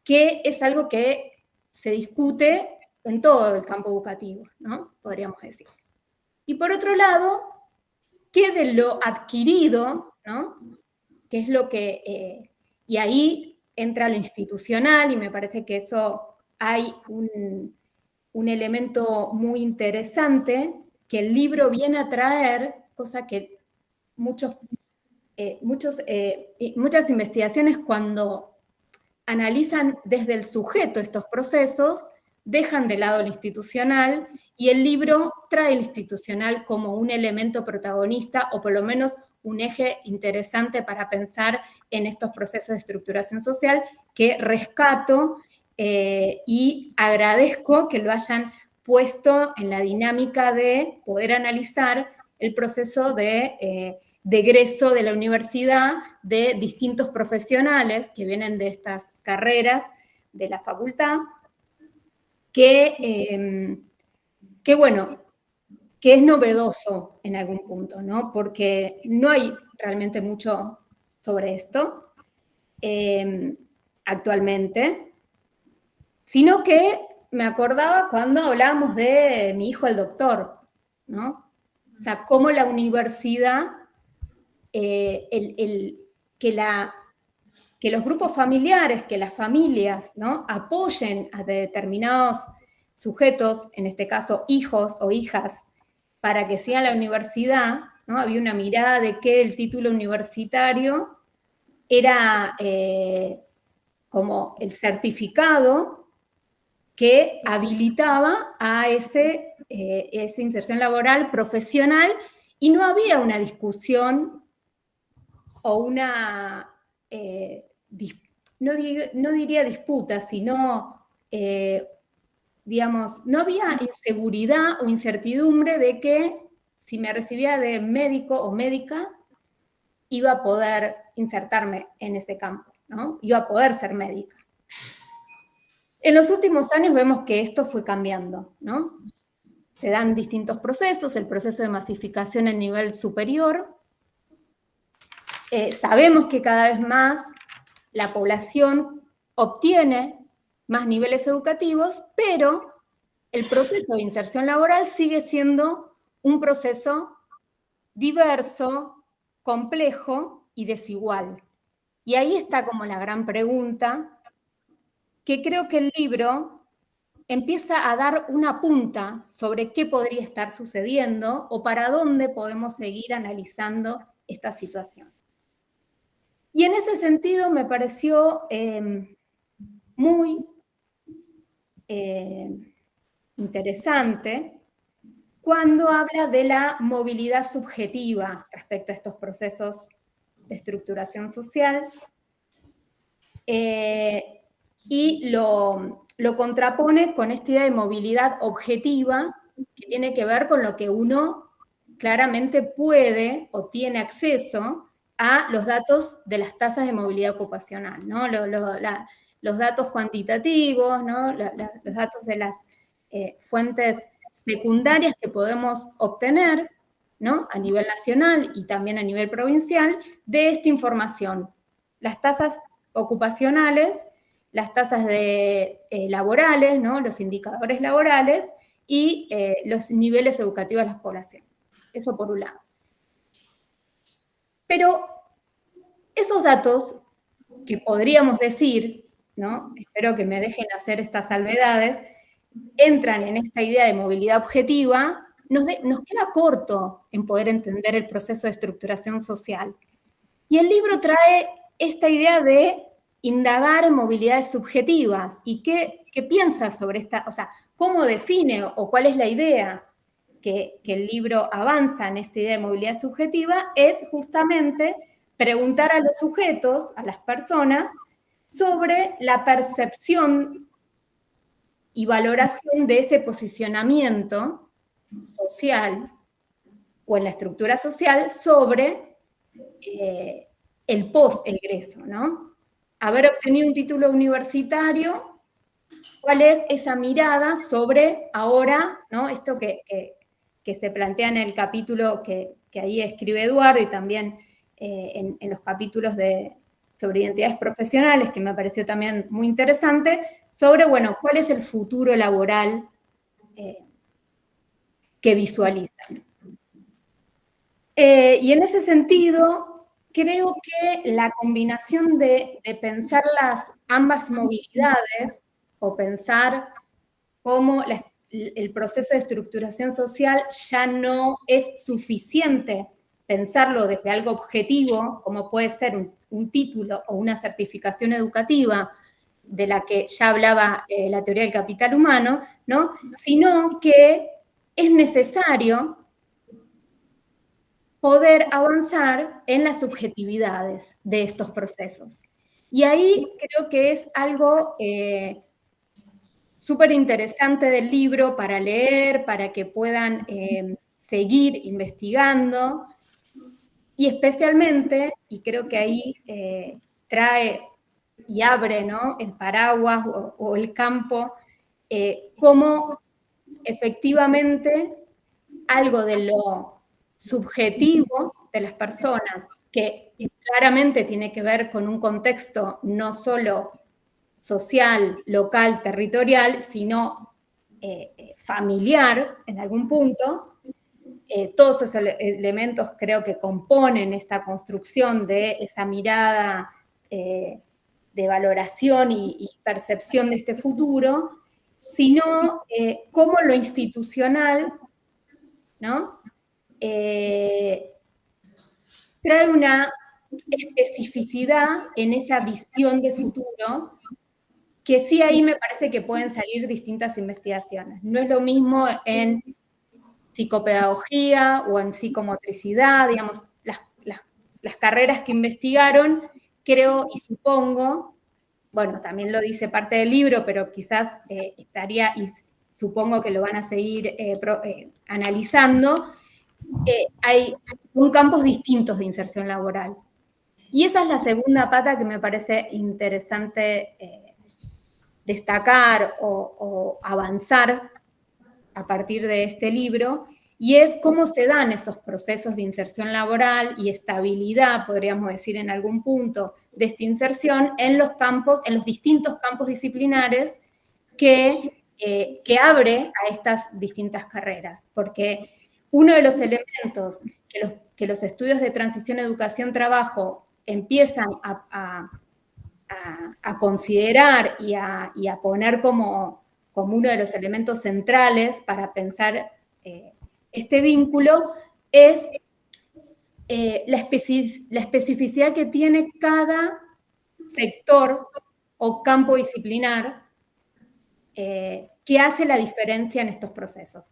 que es algo que se discute en todo el campo educativo, ¿no? Podríamos decir. Y por otro lado, ¿qué de lo adquirido, ¿no? ¿Qué es lo que... y ahí entra lo institucional y me parece que eso hay un elemento muy interesante que el libro viene a traer, cosa que muchas investigaciones cuando analizan desde el sujeto estos procesos, dejan de lado lo institucional y el libro trae lo institucional como un elemento protagonista o por lo menos un eje interesante para pensar en estos procesos de estructuración social que rescato y agradezco que lo hayan puesto en la dinámica de poder analizar el proceso de egreso de la universidad de distintos profesionales que vienen de estas carreras de la facultad, que bueno, que es novedoso en algún punto, ¿no? Porque no hay realmente mucho sobre esto actualmente, sino que me acordaba cuando hablábamos de mi hijo el doctor, ¿no? O sea, cómo la universidad, que los grupos familiares, que las familias, ¿no? Apoyen a determinados sujetos, en este caso hijos o hijas, para que sigan la universidad, ¿no? Había una mirada de que el título universitario era como el certificado que habilitaba a esa inserción laboral profesional y no había una discusión o una, no diría disputa, sino, digamos, no había inseguridad o incertidumbre de que si me recibía de médico o médica, iba a poder insertarme en ese campo, ¿no? Iba a poder ser médica. En los últimos años vemos que esto fue cambiando, ¿no? Se dan distintos procesos, el proceso de masificación en nivel superior. Sabemos que cada vez más la población obtiene más niveles educativos, pero el proceso de inserción laboral sigue siendo un proceso diverso, complejo y desigual. Y ahí está como la gran pregunta, que creo que el libro empieza a dar una punta sobre qué podría estar sucediendo o para dónde podemos seguir analizando esta situación. Y en ese sentido me pareció muy interesante cuando habla de la movilidad subjetiva respecto a estos procesos de estructuración social y lo contrapone con esta idea de movilidad objetiva que tiene que ver con lo que uno claramente puede o tiene acceso a los datos de las tasas de movilidad ocupacional, ¿no? Los datos cuantitativos, ¿no? Los datos de las fuentes secundarias que podemos obtener, ¿no? A nivel nacional y también a nivel provincial de esta información. Las tasas ocupacionales, las tasas laborales, ¿no? Los indicadores laborales y los niveles educativos de la población. Eso por un lado. Pero esos datos que podríamos decir, ¿no? Espero que me dejen hacer estas salvedades, entran en esta idea de movilidad objetiva, nos queda corto en poder entender el proceso de estructuración social. Y el libro trae esta idea de indagar en movilidades subjetivas. ¿Y qué piensa sobre esta? O sea, ¿cómo define o cuál es la idea que el libro avanza en esta idea de movilidad subjetiva? Es justamente preguntar a los sujetos, a las personas, sobre la percepción y valoración de ese posicionamiento social o en la estructura social sobre el post-egreso, ¿no? Haber obtenido un título universitario, ¿cuál es esa mirada sobre ahora, ¿no? Esto que se plantea en el capítulo que ahí escribe Eduardo y también en los capítulos sobre identidades profesionales, que me pareció también muy interesante, sobre, bueno, cuál es el futuro laboral que visualizan. Y en ese sentido, creo que la combinación de pensar ambas movilidades, o pensar cómo el proceso de estructuración social ya no es suficiente pensarlo desde algo objetivo, como puede ser un título o una certificación educativa, de la que ya hablaba la teoría del capital humano, ¿no? Sino que es necesario poder avanzar en las subjetividades de estos procesos. Y ahí creo que es algo súper interesante del libro para leer, para que puedan seguir investigando, y especialmente, y creo que ahí trae y abre, ¿no?, el paraguas o el campo, cómo efectivamente algo de lo subjetivo de las personas, que claramente tiene que ver con un contexto no solo social, local, territorial, sino familiar en algún punto. Todos esos elementos creo que componen esta construcción de esa mirada de valoración y percepción de este futuro, sino cómo lo institucional, ¿no?, trae una especificidad en esa visión de futuro, que sí ahí me parece que pueden salir distintas investigaciones. No es lo mismo en psicopedagogía o en psicomotricidad, digamos, las carreras que investigaron, creo y supongo, bueno, también lo dice parte del libro, pero quizás estaría, y supongo que lo van a seguir analizando, hay campos distintos de inserción laboral. Y esa es la segunda pata que me parece interesante destacar o avanzar a partir de este libro, y es cómo se dan esos procesos de inserción laboral y estabilidad, podríamos decir en algún punto, de esta inserción en los campos, en los distintos campos disciplinares que abre a estas distintas carreras. Porque uno de los elementos que los estudios de transición educación-trabajo empiezan a considerar y a poner como uno de los elementos centrales para pensar este vínculo, es la especificidad que tiene cada sector o campo disciplinar que hace la diferencia en estos procesos,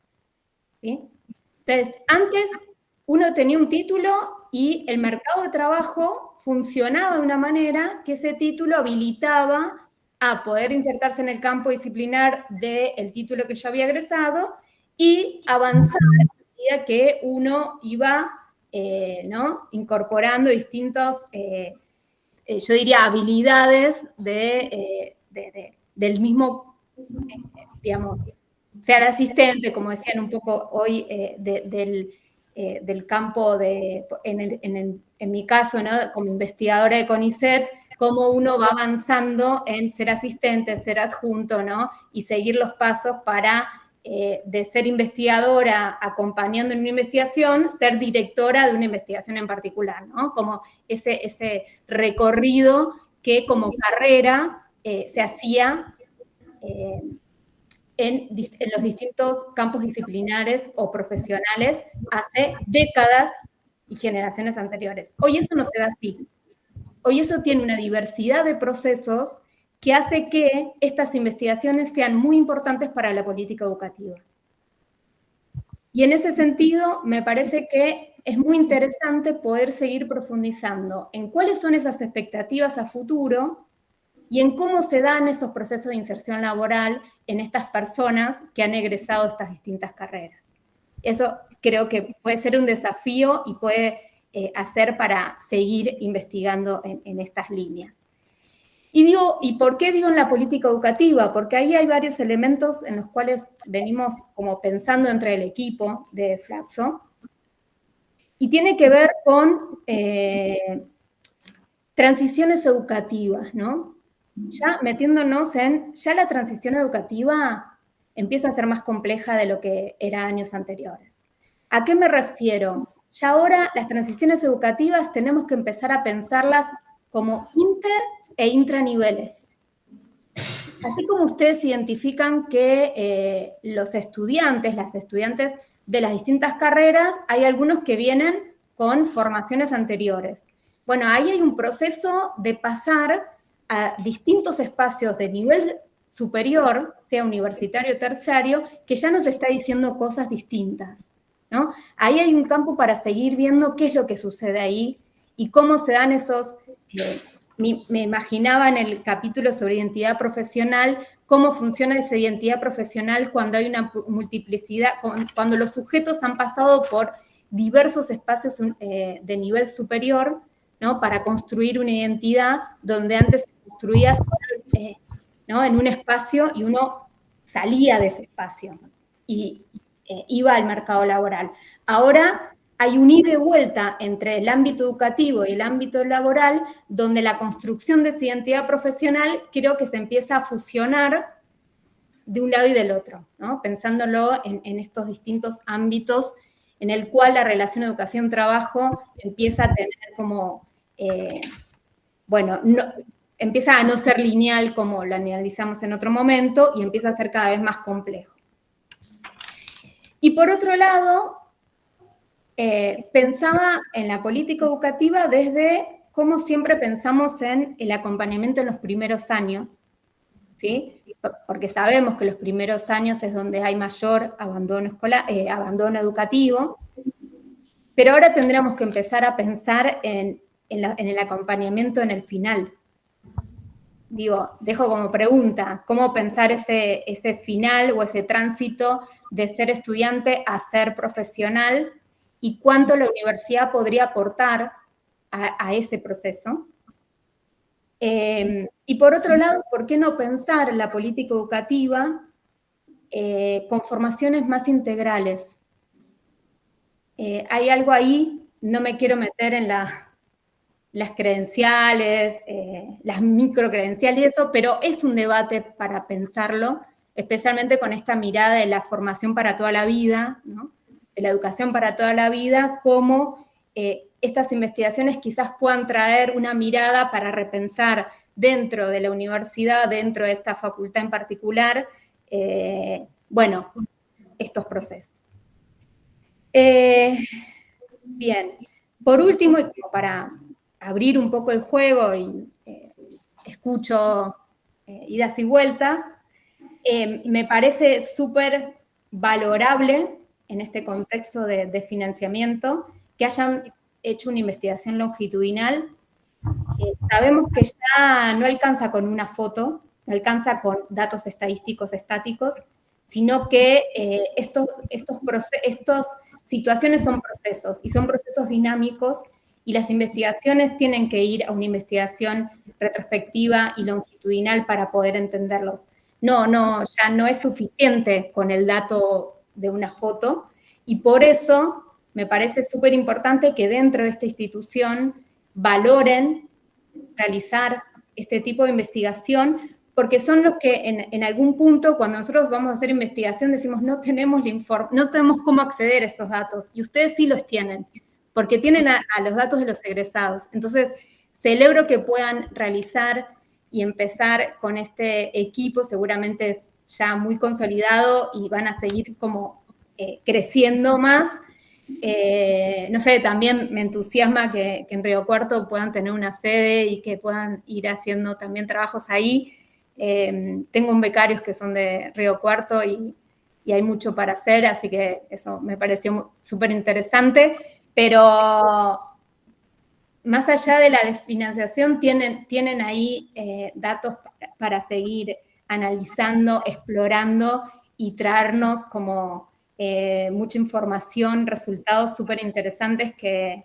¿sí? Entonces, antes uno tenía un título y el mercado de trabajo funcionaba de una manera que ese título habilitaba a poder insertarse en el campo disciplinar del título que yo había egresado y avanzar a medida que uno iba ¿no?, incorporando distintos, yo diría, habilidades del mismo, digamos, ser asistente, como decían un poco hoy, del campo en mi caso, ¿no?, como investigadora de CONICET, cómo uno va avanzando en ser asistente, ser adjunto, ¿no?, y seguir los pasos para, de ser investigadora acompañando en una investigación, ser directora de una investigación en particular, ¿no? Como ese recorrido que como carrera se hacía en los distintos campos disciplinares o profesionales hace décadas y generaciones anteriores. Hoy eso no se da así. Hoy eso tiene una diversidad de procesos que hace que estas investigaciones sean muy importantes para la política educativa. Y en ese sentido, me parece que es muy interesante poder seguir profundizando en cuáles son esas expectativas a futuro y en cómo se dan esos procesos de inserción laboral en estas personas que han egresado de estas distintas carreras. Eso creo que puede ser un desafío y puede hacer para seguir investigando en estas líneas. ¿Y por qué digo en la política educativa? Porque ahí hay varios elementos en los cuales venimos como pensando entre el equipo de Flaxo, y tiene que ver con transiciones educativas, ¿no? Ya metiéndonos ya la transición educativa empieza a ser más compleja de lo que era años anteriores. ¿A qué me refiero? Ya ahora las transiciones educativas tenemos que empezar a pensarlas como inter e intraniveles. Así como ustedes identifican que los estudiantes, las estudiantes de las distintas carreras, hay algunos que vienen con formaciones anteriores. Bueno, ahí hay un proceso de pasar a distintos espacios de nivel superior, sea universitario o terciario, que ya nos está diciendo cosas distintas, ¿no? Ahí hay un campo para seguir viendo qué es lo que sucede ahí y cómo se dan esos... me imaginaba en el capítulo sobre identidad profesional cómo funciona esa identidad profesional cuando hay una multiplicidad, cuando los sujetos han pasado por diversos espacios de nivel superior, ¿no? Para construir una identidad donde antes se construía ¿no? En un espacio y uno salía de ese espacio y iba al mercado laboral. Ahora hay un ida y vuelta entre el ámbito educativo y el ámbito laboral, donde la construcción de esa identidad profesional creo que se empieza a fusionar de un lado y del otro, ¿no? Pensándolo en estos distintos ámbitos en el cual la relación educación-trabajo empieza a tener como, bueno, empieza a no ser lineal como la analizamos en otro momento y empieza a ser cada vez más complejo. Y por otro lado, pensaba en la política educativa desde cómo siempre pensamos en el acompañamiento en los primeros años, ¿sí? Porque sabemos que los primeros años es donde hay mayor abandono escolar, abandono educativo, pero ahora tendríamos que empezar a pensar en el acompañamiento en el final. Digo, dejo como pregunta, ¿cómo pensar ese final o ese tránsito de ser estudiante a ser profesional y cuánto la universidad podría aportar a ese proceso? Y por otro lado, ¿por qué no pensar la política educativa con formaciones más integrales? Hay algo ahí, no me quiero meter en las credenciales, las microcredenciales y eso, pero es un debate para pensarlo, especialmente con esta mirada de la formación para toda la vida, ¿no? De la educación para toda la vida, cómo estas investigaciones quizás puedan traer una mirada para repensar dentro de la universidad, dentro de esta facultad en particular, bueno, estos procesos. Bien, por último, y como para abrir un poco el juego y escucho idas y vueltas, me parece súper valorable en este contexto de financiamiento que hayan hecho una investigación longitudinal. Sabemos que ya no alcanza con una foto, no alcanza con datos estadísticos estáticos, sino que estas situaciones son procesos, y son procesos dinámicos, y las investigaciones tienen que ir a una investigación retrospectiva y longitudinal para poder entenderlos. Ya no es suficiente con el dato de una foto, y por eso me parece súper importante que dentro de esta institución valoren realizar este tipo de investigación, porque son los que en algún punto, cuando nosotros vamos a hacer investigación, decimos no tenemos cómo acceder a esos datos, y ustedes sí los tienen, porque tienen a los datos de los egresados. Entonces, celebro que puedan realizar y empezar con este equipo, seguramente ya muy consolidado, y van a seguir como creciendo más. No sé, también me entusiasma que en Río Cuarto puedan tener una sede y que puedan ir haciendo también trabajos ahí. Tengo un becarios que son de Río Cuarto y hay mucho para hacer, así que eso me pareció súper interesante, pero más allá de la desfinanciación tienen ahí datos para seguir analizando, explorando y traernos como mucha información, resultados súper interesantes que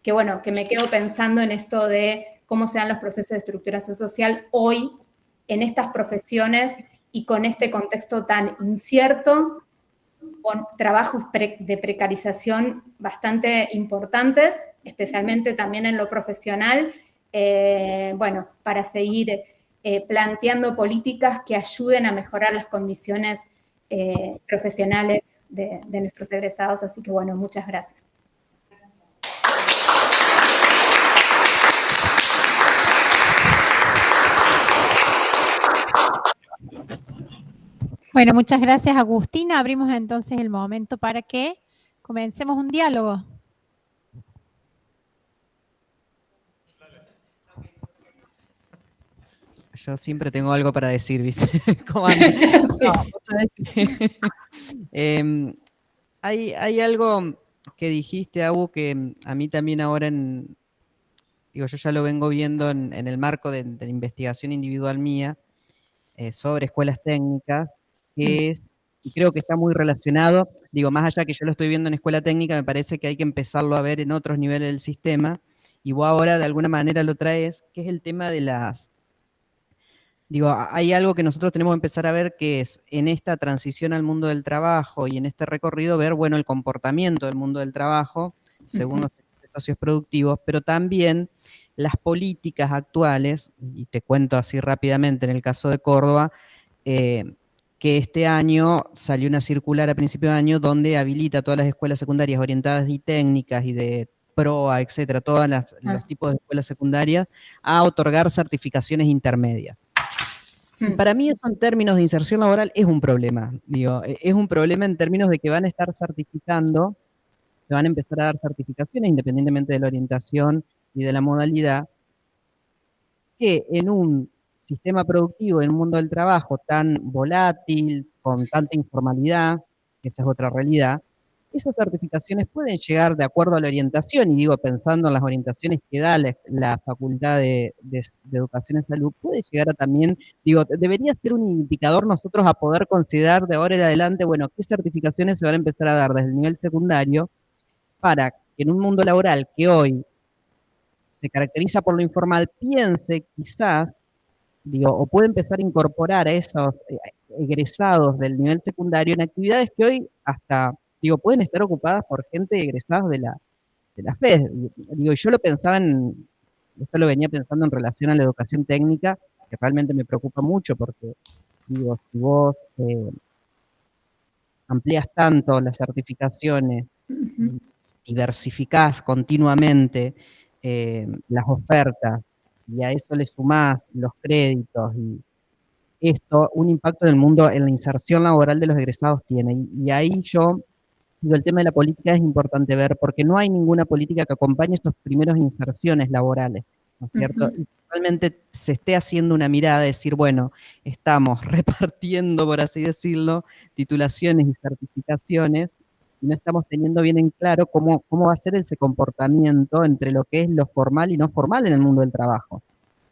me quedo pensando en esto de cómo se dan los procesos de estructuración social hoy en estas profesiones y con este contexto tan incierto, con trabajos de precarización bastante importantes, especialmente también en lo profesional, para seguir planteando políticas que ayuden a mejorar las condiciones profesionales de nuestros egresados. Así que bueno, muchas gracias. Bueno, muchas gracias, Agustina. Abrimos entonces el momento para que comencemos un diálogo. Yo siempre tengo algo para decir, ¿viste? ¿Cómo andan? No, vos sabés que, hay algo que dijiste, Abu, que a mí también ahora digo, yo ya lo vengo viendo en el marco de la investigación individual mía sobre escuelas técnicas, que es, y creo que está muy relacionado, digo, más allá que yo lo estoy viendo en escuela técnica, me parece que hay que empezarlo a ver en otros niveles del sistema, y vos ahora de alguna manera lo traes, que es el tema de digo, hay algo que nosotros tenemos que empezar a ver, que es en esta transición al mundo del trabajo y en este recorrido ver, bueno, el comportamiento del mundo del trabajo, según los socios productivos, pero también las políticas actuales, y te cuento así rápidamente en el caso de Córdoba, que este año salió una circular a principio de año donde habilita todas las escuelas secundarias orientadas y técnicas y de PROA, etcétera, todos los tipos de escuelas secundarias, a otorgar certificaciones intermedias. Para mí eso en términos de inserción laboral es un problema, digo, es un problema en términos de que van a estar certificando, se van a empezar a dar certificaciones independientemente de la orientación y de la modalidad, que en un sistema productivo, en un mundo del trabajo tan volátil, con tanta informalidad, esa es otra realidad, esas certificaciones pueden llegar de acuerdo a la orientación, y digo, pensando en las orientaciones que da la Facultad de Educación y Salud, puede llegar a también, digo, debería ser un indicador nosotros a poder considerar de ahora en adelante, bueno, qué certificaciones se van a empezar a dar desde el nivel secundario para que en un mundo laboral que hoy se caracteriza por lo informal, piense quizás, digo, o puede empezar a incorporar a esos egresados del nivel secundario en actividades que hoy hasta, digo, pueden estar ocupadas por gente egresados de la FES. Digo, yo lo pensaba esto lo venía pensando en relación a la educación técnica, que realmente me preocupa mucho porque, digo, si vos amplías tanto las certificaciones, diversificás continuamente las ofertas, y a eso le sumás los créditos, y esto, un impacto en el mundo, en la inserción laboral de los egresados tiene. Y ahí yo digo, el tema de la política es importante ver, porque no hay ninguna política que acompañe estas primeras inserciones laborales, ¿no es cierto? Y realmente se esté haciendo una mirada de decir, bueno, estamos repartiendo, por así decirlo, titulaciones y certificaciones, y no estamos teniendo bien en claro cómo va a ser ese comportamiento entre lo que es lo formal y no formal en el mundo del trabajo.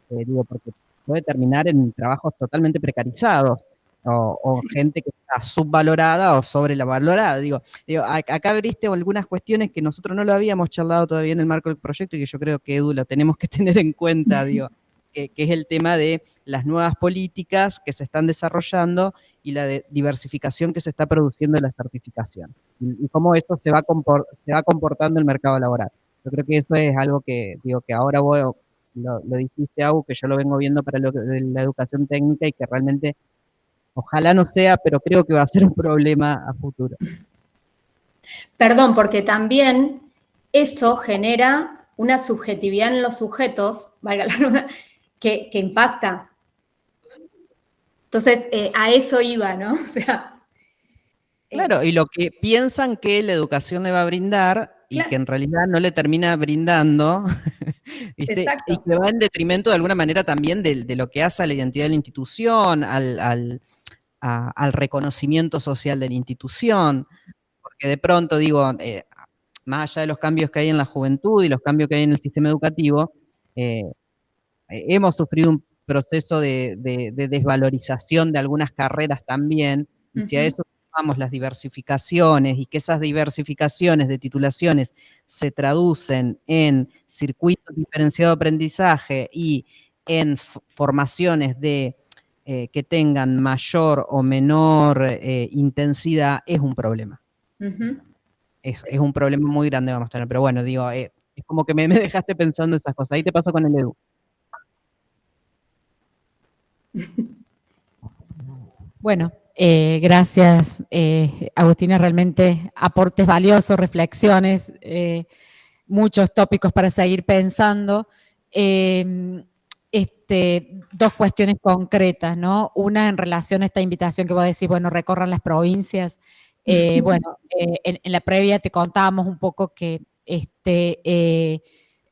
Digo, porque puede terminar en trabajos totalmente precarizados, o gente que está subvalorada o sobrevalorada. Digo, acá abriste algunas cuestiones que nosotros no lo habíamos charlado todavía en el marco del proyecto, y que yo creo que, Edu, lo tenemos que tener en cuenta, digo, que es el tema de las nuevas políticas que se están desarrollando y la diversificación que se está produciendo de la certificación, y cómo eso se va comportando en el mercado laboral. Yo creo que eso es algo que, digo, que ahora lo dijiste, Agu, que yo lo vengo viendo para la educación técnica, y que realmente, ojalá no sea, pero creo que va a ser un problema a futuro. Perdón, porque también eso genera una subjetividad en los sujetos, valga la redundancia, que impacta. Entonces, a eso iba, ¿no? O sea, claro, y lo que piensan que la educación le va a brindar, y claro, que en realidad no le termina brindando, ¿viste? exacto. Y que va en detrimento de alguna manera también de lo que hace a la identidad de la institución, al reconocimiento social de la institución, porque de pronto, digo, más allá de los cambios que hay en la juventud y los cambios que hay en el sistema educativo, hemos sufrido un proceso de desvalorización de algunas carreras también, y si a eso sumamos las diversificaciones, y que esas diversificaciones de titulaciones se traducen en circuitos diferenciados de aprendizaje y en formaciones que tengan mayor o menor intensidad, es un problema. Es un problema muy grande vamos a tener, pero bueno, digo, es como que me dejaste pensando esas cosas. Ahí te paso con el Edu. Bueno, gracias, Agustina, realmente aportes valiosos, reflexiones, muchos tópicos para seguir pensando. Dos cuestiones concretas, ¿no? Una en relación a esta invitación que vos decís, bueno, recorran las provincias. Bueno, en la previa te contábamos un poco que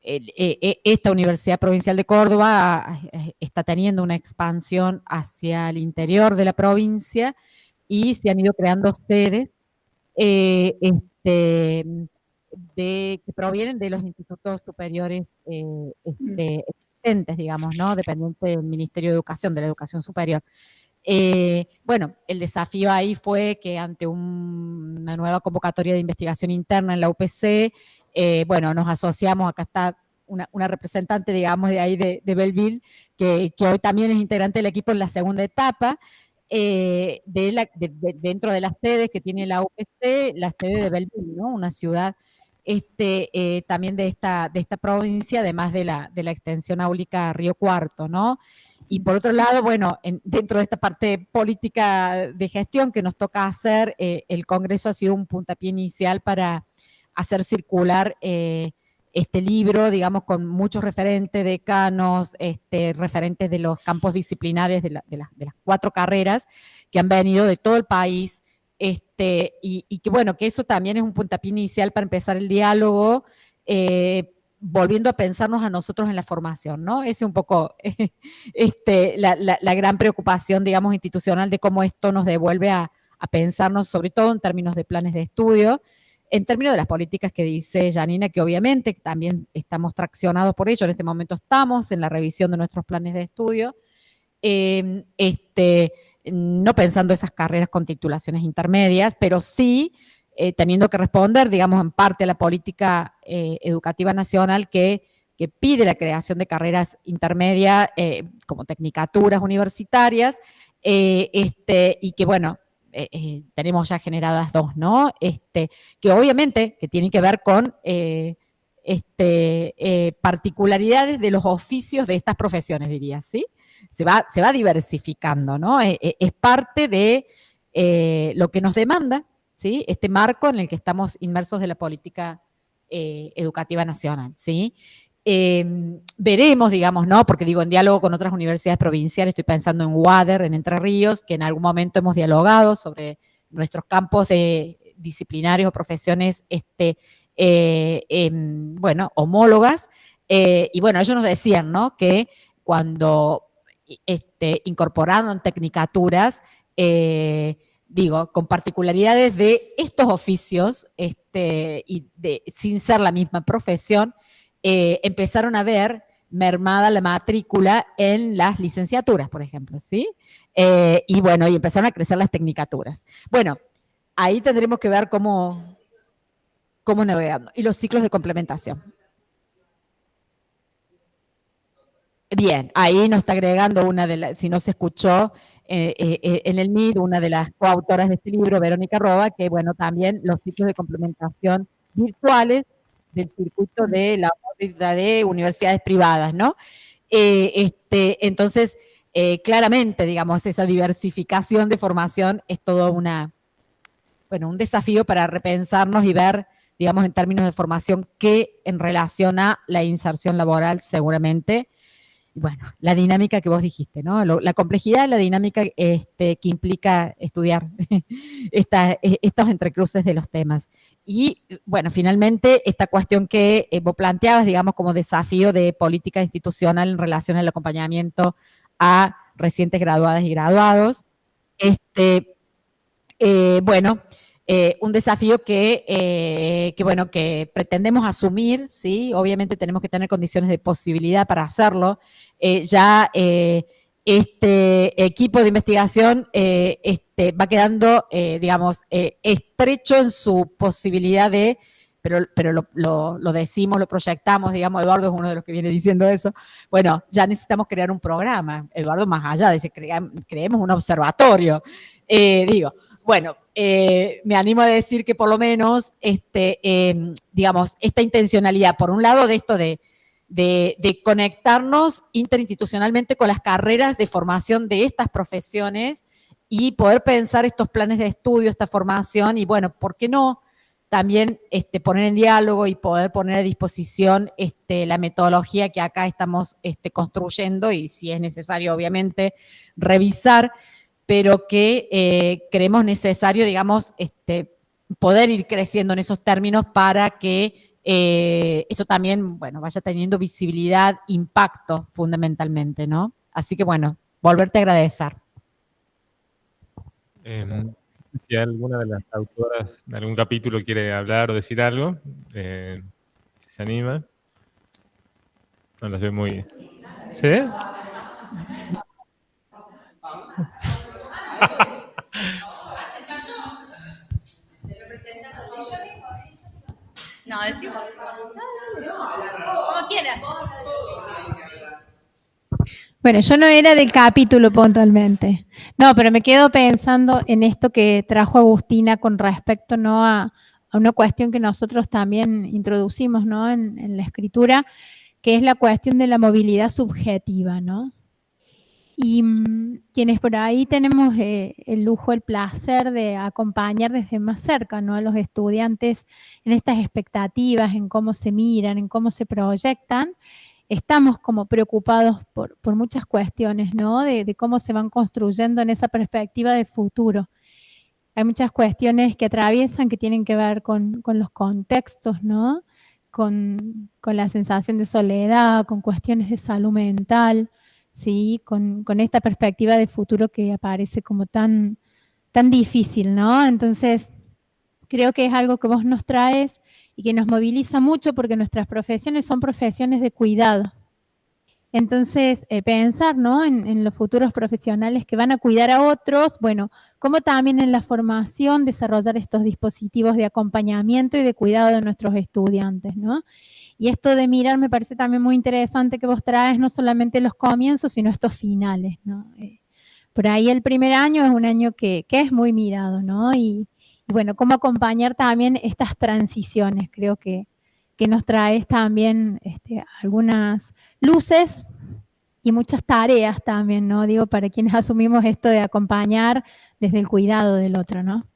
esta Universidad Provincial de Córdoba está teniendo una expansión hacia el interior de la provincia y se han ido creando sedes que provienen de los institutos superiores existentes, digamos, ¿no? Dependientes del Ministerio de Educación, de la Educación Superior. Bueno, el desafío ahí fue que ante una nueva convocatoria de investigación interna en la UPC, bueno, nos asociamos, acá está una representante, digamos, de ahí de Belleville, que hoy también es integrante del equipo en la segunda etapa, dentro de las sedes que tiene la UPC, la sede de Belleville, ¿no? Una ciudad también de esta provincia, además de la extensión áulica Río Cuarto, ¿no? Y por otro lado, bueno, dentro de esta parte política de gestión que nos toca hacer, el Congreso ha sido un puntapié inicial para hacer circular este libro, digamos, con muchos referentes, decanos, referentes de los campos disciplinares de las 4 carreras que han venido de todo el país, y que bueno, que eso también es un puntapié inicial para empezar el diálogo, volviendo a pensarnos a nosotros en la formación, ¿no? Esa es un poco la gran preocupación, digamos, institucional de cómo esto nos devuelve a pensarnos, sobre todo en términos de planes de estudio, en términos de las políticas que dice Janina, que obviamente también estamos traccionados por ello. En este momento estamos en la revisión de nuestros planes de estudio, no pensando esas carreras con titulaciones intermedias, pero sí teniendo que responder, digamos, en parte a la política educativa nacional que pide la creación de carreras intermedias como tecnicaturas universitarias, y que, bueno, tenemos ya generadas 2, ¿no? Que obviamente que tienen que ver con particularidades de los oficios de estas profesiones, diría, ¿sí? Se va diversificando, ¿no? Es parte de lo que nos demanda, ¿sí? Este marco en el que estamos inmersos de la política educativa nacional, ¿sí? Veremos, digamos, ¿no? Porque digo, en diálogo con otras universidades provinciales, estoy pensando en UADER, en Entre Ríos, que en algún momento hemos dialogado sobre nuestros campos de disciplinarios o profesiones, bueno, homólogas, y bueno, ellos nos decían, ¿no? Que cuando incorporaron tecnicaturas, digo, con particularidades de estos oficios, y sin ser la misma profesión, empezaron a ver mermada la matrícula en las licenciaturas, por ejemplo, ¿sí? Y bueno, y empezaron a crecer las tecnicaturas. Bueno, ahí tendremos que ver cómo navegamos. Y los ciclos de complementación. Bien, ahí nos está agregando una de las, si no se escuchó en el MID, una de las coautoras de este libro, Verónica Roba, que bueno, también los ciclos de complementación virtuales del circuito de la de universidades privadas, ¿no? Entonces, claramente, digamos, esa diversificación de formación es todo un desafío para repensarnos y ver, digamos, en términos de formación, qué en relación a la inserción laboral, seguramente. Bueno, la dinámica que vos dijiste, ¿no? La complejidad, la dinámica que implica estudiar estos entrecruces de los temas. Y, bueno, finalmente, esta cuestión que vos planteabas, digamos, como desafío de política institucional en relación al acompañamiento a recientes graduadas y graduados. Bueno, un desafío que pretendemos asumir, ¿sí? Obviamente tenemos que tener condiciones de posibilidad para hacerlo. Este equipo de investigación va quedando, digamos, estrecho en su posibilidad de, pero lo decimos, lo proyectamos, digamos, Eduardo es uno de los que viene diciendo eso. Bueno, ya necesitamos crear un programa, Eduardo, más allá de creemos un observatorio, digo. Bueno, me animo a decir que por lo menos, digamos, esta intencionalidad, por un lado, de esto de conectarnos interinstitucionalmente con las carreras de formación de estas profesiones y poder pensar estos planes de estudio, esta formación, y bueno, ¿por qué no también poner en diálogo y poder poner a disposición la metodología que acá estamos construyendo y, si es necesario, obviamente, revisar, pero que creemos necesario, digamos, poder ir creciendo en esos términos para que eso también, bueno, vaya teniendo visibilidad, impacto fundamentalmente, ¿no? Así que bueno, volverte a agradecer. Si alguna de las autoras de algún capítulo quiere hablar o decir algo, si se anima. No las veo muy... ¿Sí? No, decimos. Como quieras. Bueno, yo no era del capítulo puntualmente. No, pero me quedo pensando en esto que trajo Agustina con respecto, ¿no?, a una cuestión que nosotros también introducimos, ¿no?, en la escritura, que es la cuestión de la movilidad subjetiva, ¿no? Y quienes por ahí tenemos el lujo, el placer de acompañar desde más cerca, ¿no?, a los estudiantes en estas expectativas, en cómo se miran, en cómo se proyectan, estamos como preocupados por muchas cuestiones, ¿no?, de cómo se van construyendo en esa perspectiva de futuro. Hay muchas cuestiones que atraviesan, que tienen que ver con los contextos, ¿no?, con la sensación de soledad, con cuestiones de salud mental, ¿sí?, con esta perspectiva de futuro que aparece como tan difícil, ¿no? Entonces, creo que es algo que vos nos traes y que nos moviliza mucho porque nuestras profesiones son profesiones de cuidado. Entonces, pensar, ¿no?, en los futuros profesionales que van a cuidar a otros, bueno, como también en la formación desarrollar estos dispositivos de acompañamiento y de cuidado de nuestros estudiantes, ¿no? Y esto de mirar me parece también muy interesante que vos traes no solamente los comienzos, sino estos finales, ¿no? Por ahí el primer año es un año que es muy mirado, ¿no? Y bueno, cómo acompañar también estas transiciones, creo que nos traes también algunas luces y muchas tareas también, ¿no? Digo, para quienes asumimos esto de acompañar desde el cuidado del otro, ¿no?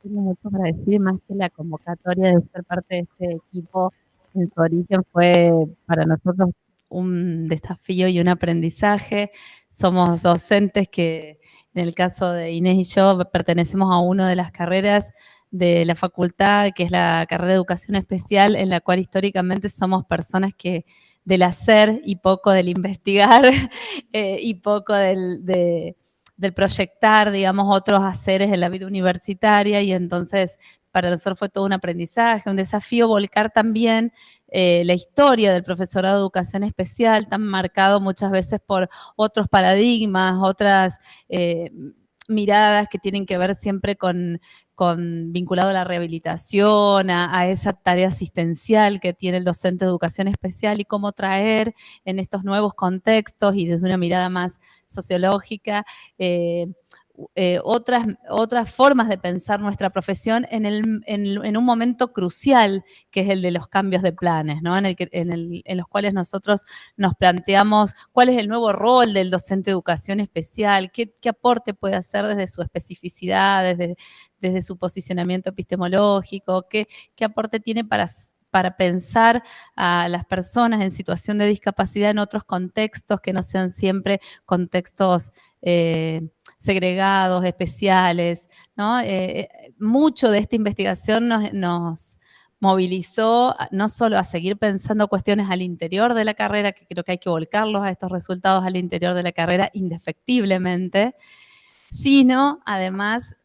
Tengo mucho para decir, más que la convocatoria de ser parte de este equipo en su origen fue para nosotros un desafío y un aprendizaje. Somos docentes que, en el caso de Inés y yo, pertenecemos a una de las carreras de la facultad, que es la carrera de Educación Especial, en la cual históricamente somos personas que del hacer y poco del investigar y poco del proyectar, digamos, otros haceres en la vida universitaria, y entonces para nosotros fue todo un aprendizaje, un desafío volcar también la historia del profesorado de educación especial, tan marcado muchas veces por otros paradigmas, otras miradas que tienen que ver siempre con vinculado a la rehabilitación, a esa tarea asistencial que tiene el docente de educación especial, y cómo traer en estos nuevos contextos y desde una mirada más sociológica otras formas de pensar nuestra profesión en un momento crucial, que es el de los cambios de planes, ¿no? En los cuales nosotros nos planteamos cuál es el nuevo rol del docente de educación especial, qué aporte puede hacer desde su especificidad, desde su posicionamiento epistemológico, qué aporte tiene para pensar a las personas en situación de discapacidad en otros contextos que no sean siempre contextos segregados, especiales, ¿no? Mucho de esta investigación nos movilizó no solo a seguir pensando cuestiones al interior de la carrera, que creo que hay que volcarlos a estos resultados al interior de la carrera indefectiblemente, sino además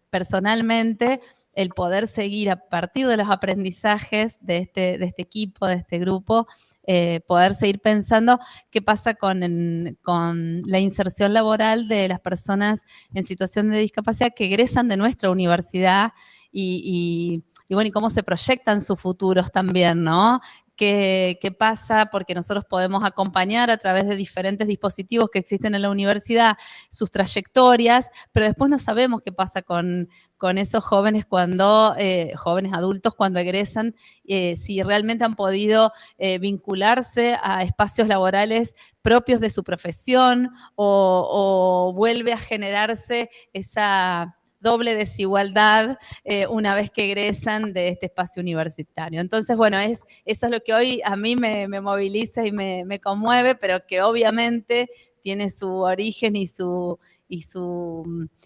personalmente el poder seguir a partir de los aprendizajes de este equipo, de este grupo, poder seguir pensando qué pasa con la inserción laboral de las personas en situación de discapacidad que egresan de nuestra universidad y bueno, y cómo se proyectan sus futuros también, ¿no? ¿Qué pasa? Porque nosotros podemos acompañar a través de diferentes dispositivos que existen en la universidad sus trayectorias, pero después no sabemos qué pasa con esos jóvenes jóvenes adultos cuando egresan, si realmente han podido vincularse a espacios laborales propios de su profesión o vuelve a generarse esa doble desigualdad una vez que egresan de este espacio universitario. Entonces, bueno, eso es lo que hoy a mí me moviliza y me conmueve, pero que obviamente tiene su origen y su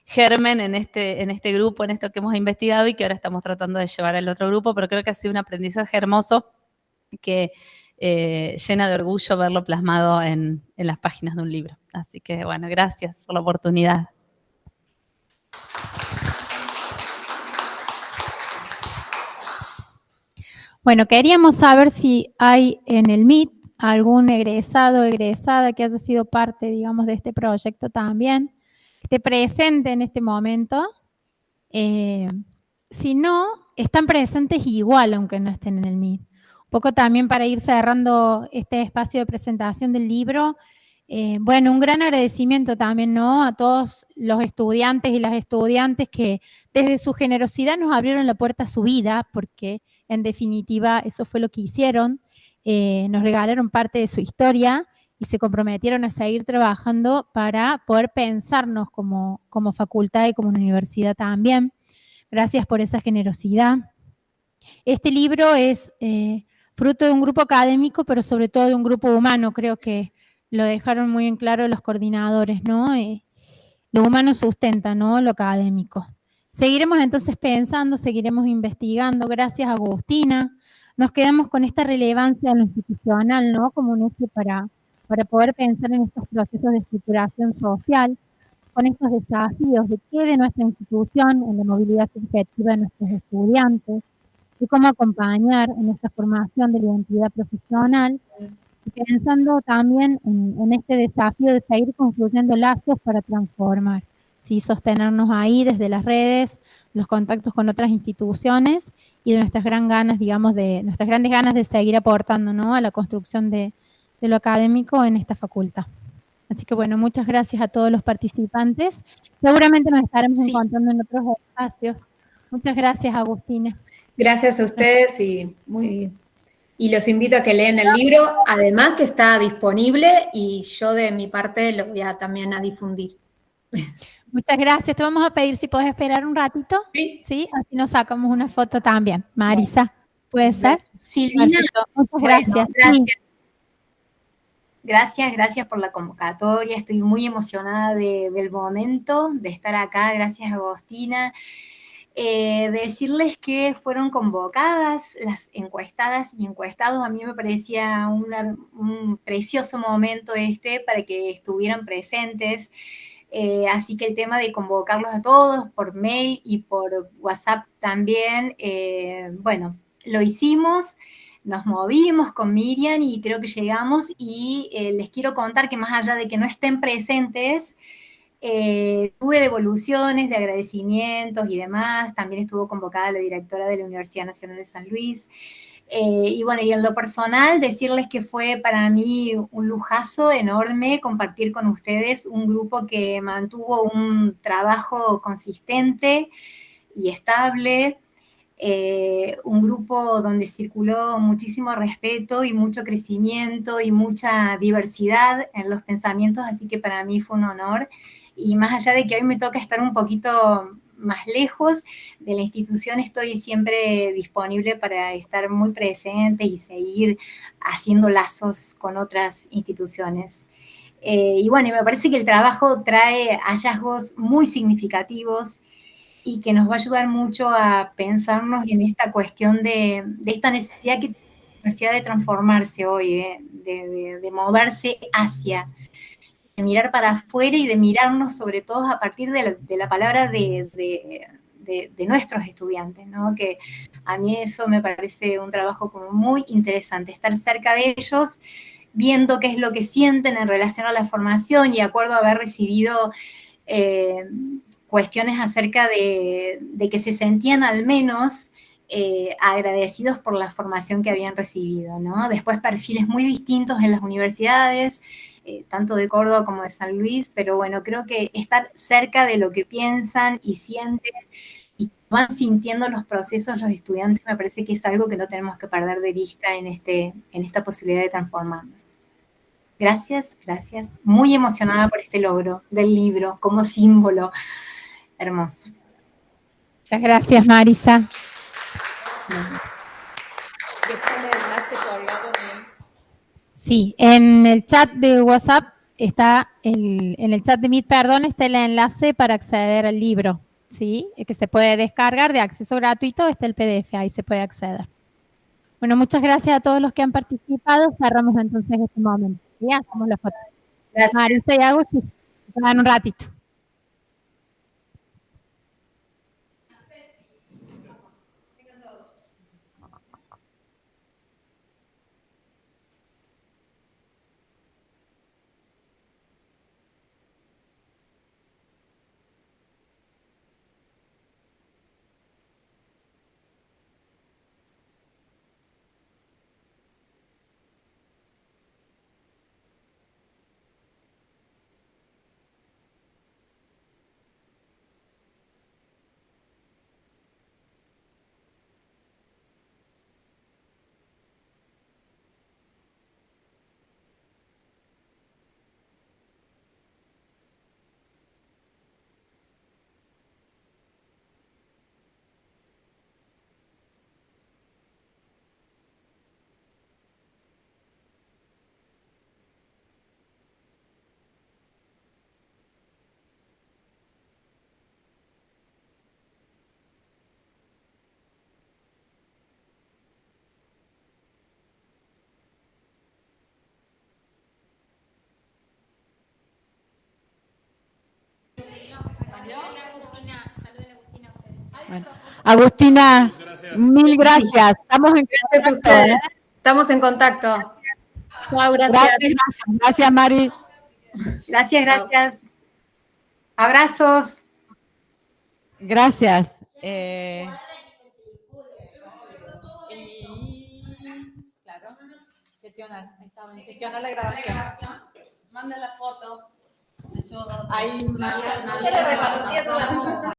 germen en este grupo, en esto que hemos investigado y que ahora estamos tratando de llevar al otro grupo, pero creo que ha sido un aprendizaje hermoso que llena de orgullo verlo plasmado en las páginas de un libro. Así que, bueno, gracias por la oportunidad. Bueno, queríamos saber si hay en el MIT algún egresado o egresada que haya sido parte, digamos, de este proyecto también, que esté presente en este momento. Si no, están presentes igual, aunque no estén en el MIT. Un poco también para ir cerrando este espacio de presentación del libro. Bueno, un gran agradecimiento también, ¿no?, a todos los estudiantes y las estudiantes que desde su generosidad nos abrieron la puerta a su vida, porque en definitiva eso fue lo que hicieron. Nos regalaron parte de su historia y se comprometieron a seguir trabajando para poder pensarnos como facultad y como universidad también. Gracias por esa generosidad. Este libro es fruto de un grupo académico, pero sobre todo de un grupo humano. Creo que lo dejaron muy en claro los coordinadores, ¿no? Lo humano sustenta, ¿no?, lo académico. Seguiremos entonces pensando, seguiremos investigando. Gracias, Agustina. Nos quedamos con esta relevancia de lo institucional, ¿no?, como un eje para poder pensar en estos procesos de estructuración social, con estos desafíos de qué de nuestra institución en la movilidad subjetiva de nuestros estudiantes, y cómo acompañar en esta formación de la identidad profesional, y pensando también en este desafío de seguir construyendo lazos para transformar, ¿sí?, sostenernos ahí desde las redes, los contactos con otras instituciones y de nuestras grandes ganas de seguir aportando, ¿no?, a la construcción de lo académico en esta facultad. Así que bueno, muchas gracias a todos los participantes. Seguramente nos estaremos encontrando en otros espacios. Muchas gracias, Agustina. Gracias a ustedes y los invito a que lean el libro, además que está disponible y yo de mi parte lo voy a también a difundir. Muchas gracias. Te vamos a pedir si puedes esperar un ratito. Sí, así nos sacamos una foto también. Marisa, ¿puede ser? Silvina, muchas gracias. Gracias. Gracias por la convocatoria. Estoy muy emocionada del momento, de estar acá. Gracias, Agustina. Decirles que fueron convocadas las encuestadas y encuestados. A mí me parecía un precioso momento para que estuvieran presentes. Así que el tema de convocarlos a todos por mail y por WhatsApp también, bueno, lo hicimos. Nos movimos con Miriam y creo que llegamos y les quiero contar que más allá de que no estén presentes, tuve devoluciones de agradecimientos y demás. También estuvo convocada la directora de la Universidad Nacional de San Luis. Y bueno, y en lo personal, decirles que fue para mí un lujazo enorme compartir con ustedes un grupo que mantuvo un trabajo consistente y estable, un grupo donde circuló muchísimo respeto y mucho crecimiento y mucha diversidad en los pensamientos, así que para mí fue un honor. Y más allá de que hoy me toca estar un poquito más lejos de la institución, estoy siempre disponible para estar muy presente y seguir haciendo lazos con otras instituciones. Y bueno, me parece que el trabajo trae hallazgos muy significativos y que nos va a ayudar mucho a pensarnos en esta cuestión de esta necesidad que tiene la universidad de transformarse hoy, de moverse hacia, de mirar para afuera y de mirarnos sobre todo a partir de la palabra de nuestros estudiantes, ¿no? Que a mí eso me parece un trabajo como muy interesante, estar cerca de ellos, viendo qué es lo que sienten en relación a la formación y acuerdo a haber recibido cuestiones acerca de que se sentían al menos agradecidos por la formación que habían recibido, ¿no? Después perfiles muy distintos en las universidades, tanto de Córdoba como de San Luis, pero bueno, creo que estar cerca de lo que piensan y sienten y van sintiendo los procesos los estudiantes me parece que es algo que no tenemos que perder de vista en esta posibilidad de transformarnos. Gracias. Muy emocionada por este logro del libro como símbolo. Hermoso. Muchas gracias, Marisa. Sí, en el chat de WhatsApp está en el chat de Meet, perdón, está el enlace para acceder al libro, ¿sí? Que se puede descargar de acceso gratuito, está el PDF, ahí se puede acceder. Bueno, muchas gracias a todos los que han participado. Cerramos entonces este momento. Ya, hacemos la foto. Gracias. Marisa y Agustín, se dan un ratito. Bueno, Agustina, mil gracias. Estamos en Gracias a contacto, ustedes. ¿eh? Estamos en contacto. Chao, gracias. Gracias, Mari. Gracias, Chao. gracias. Abrazos. Gracias. Claro, gestionar la grabación. Manden la foto. Yo ahí,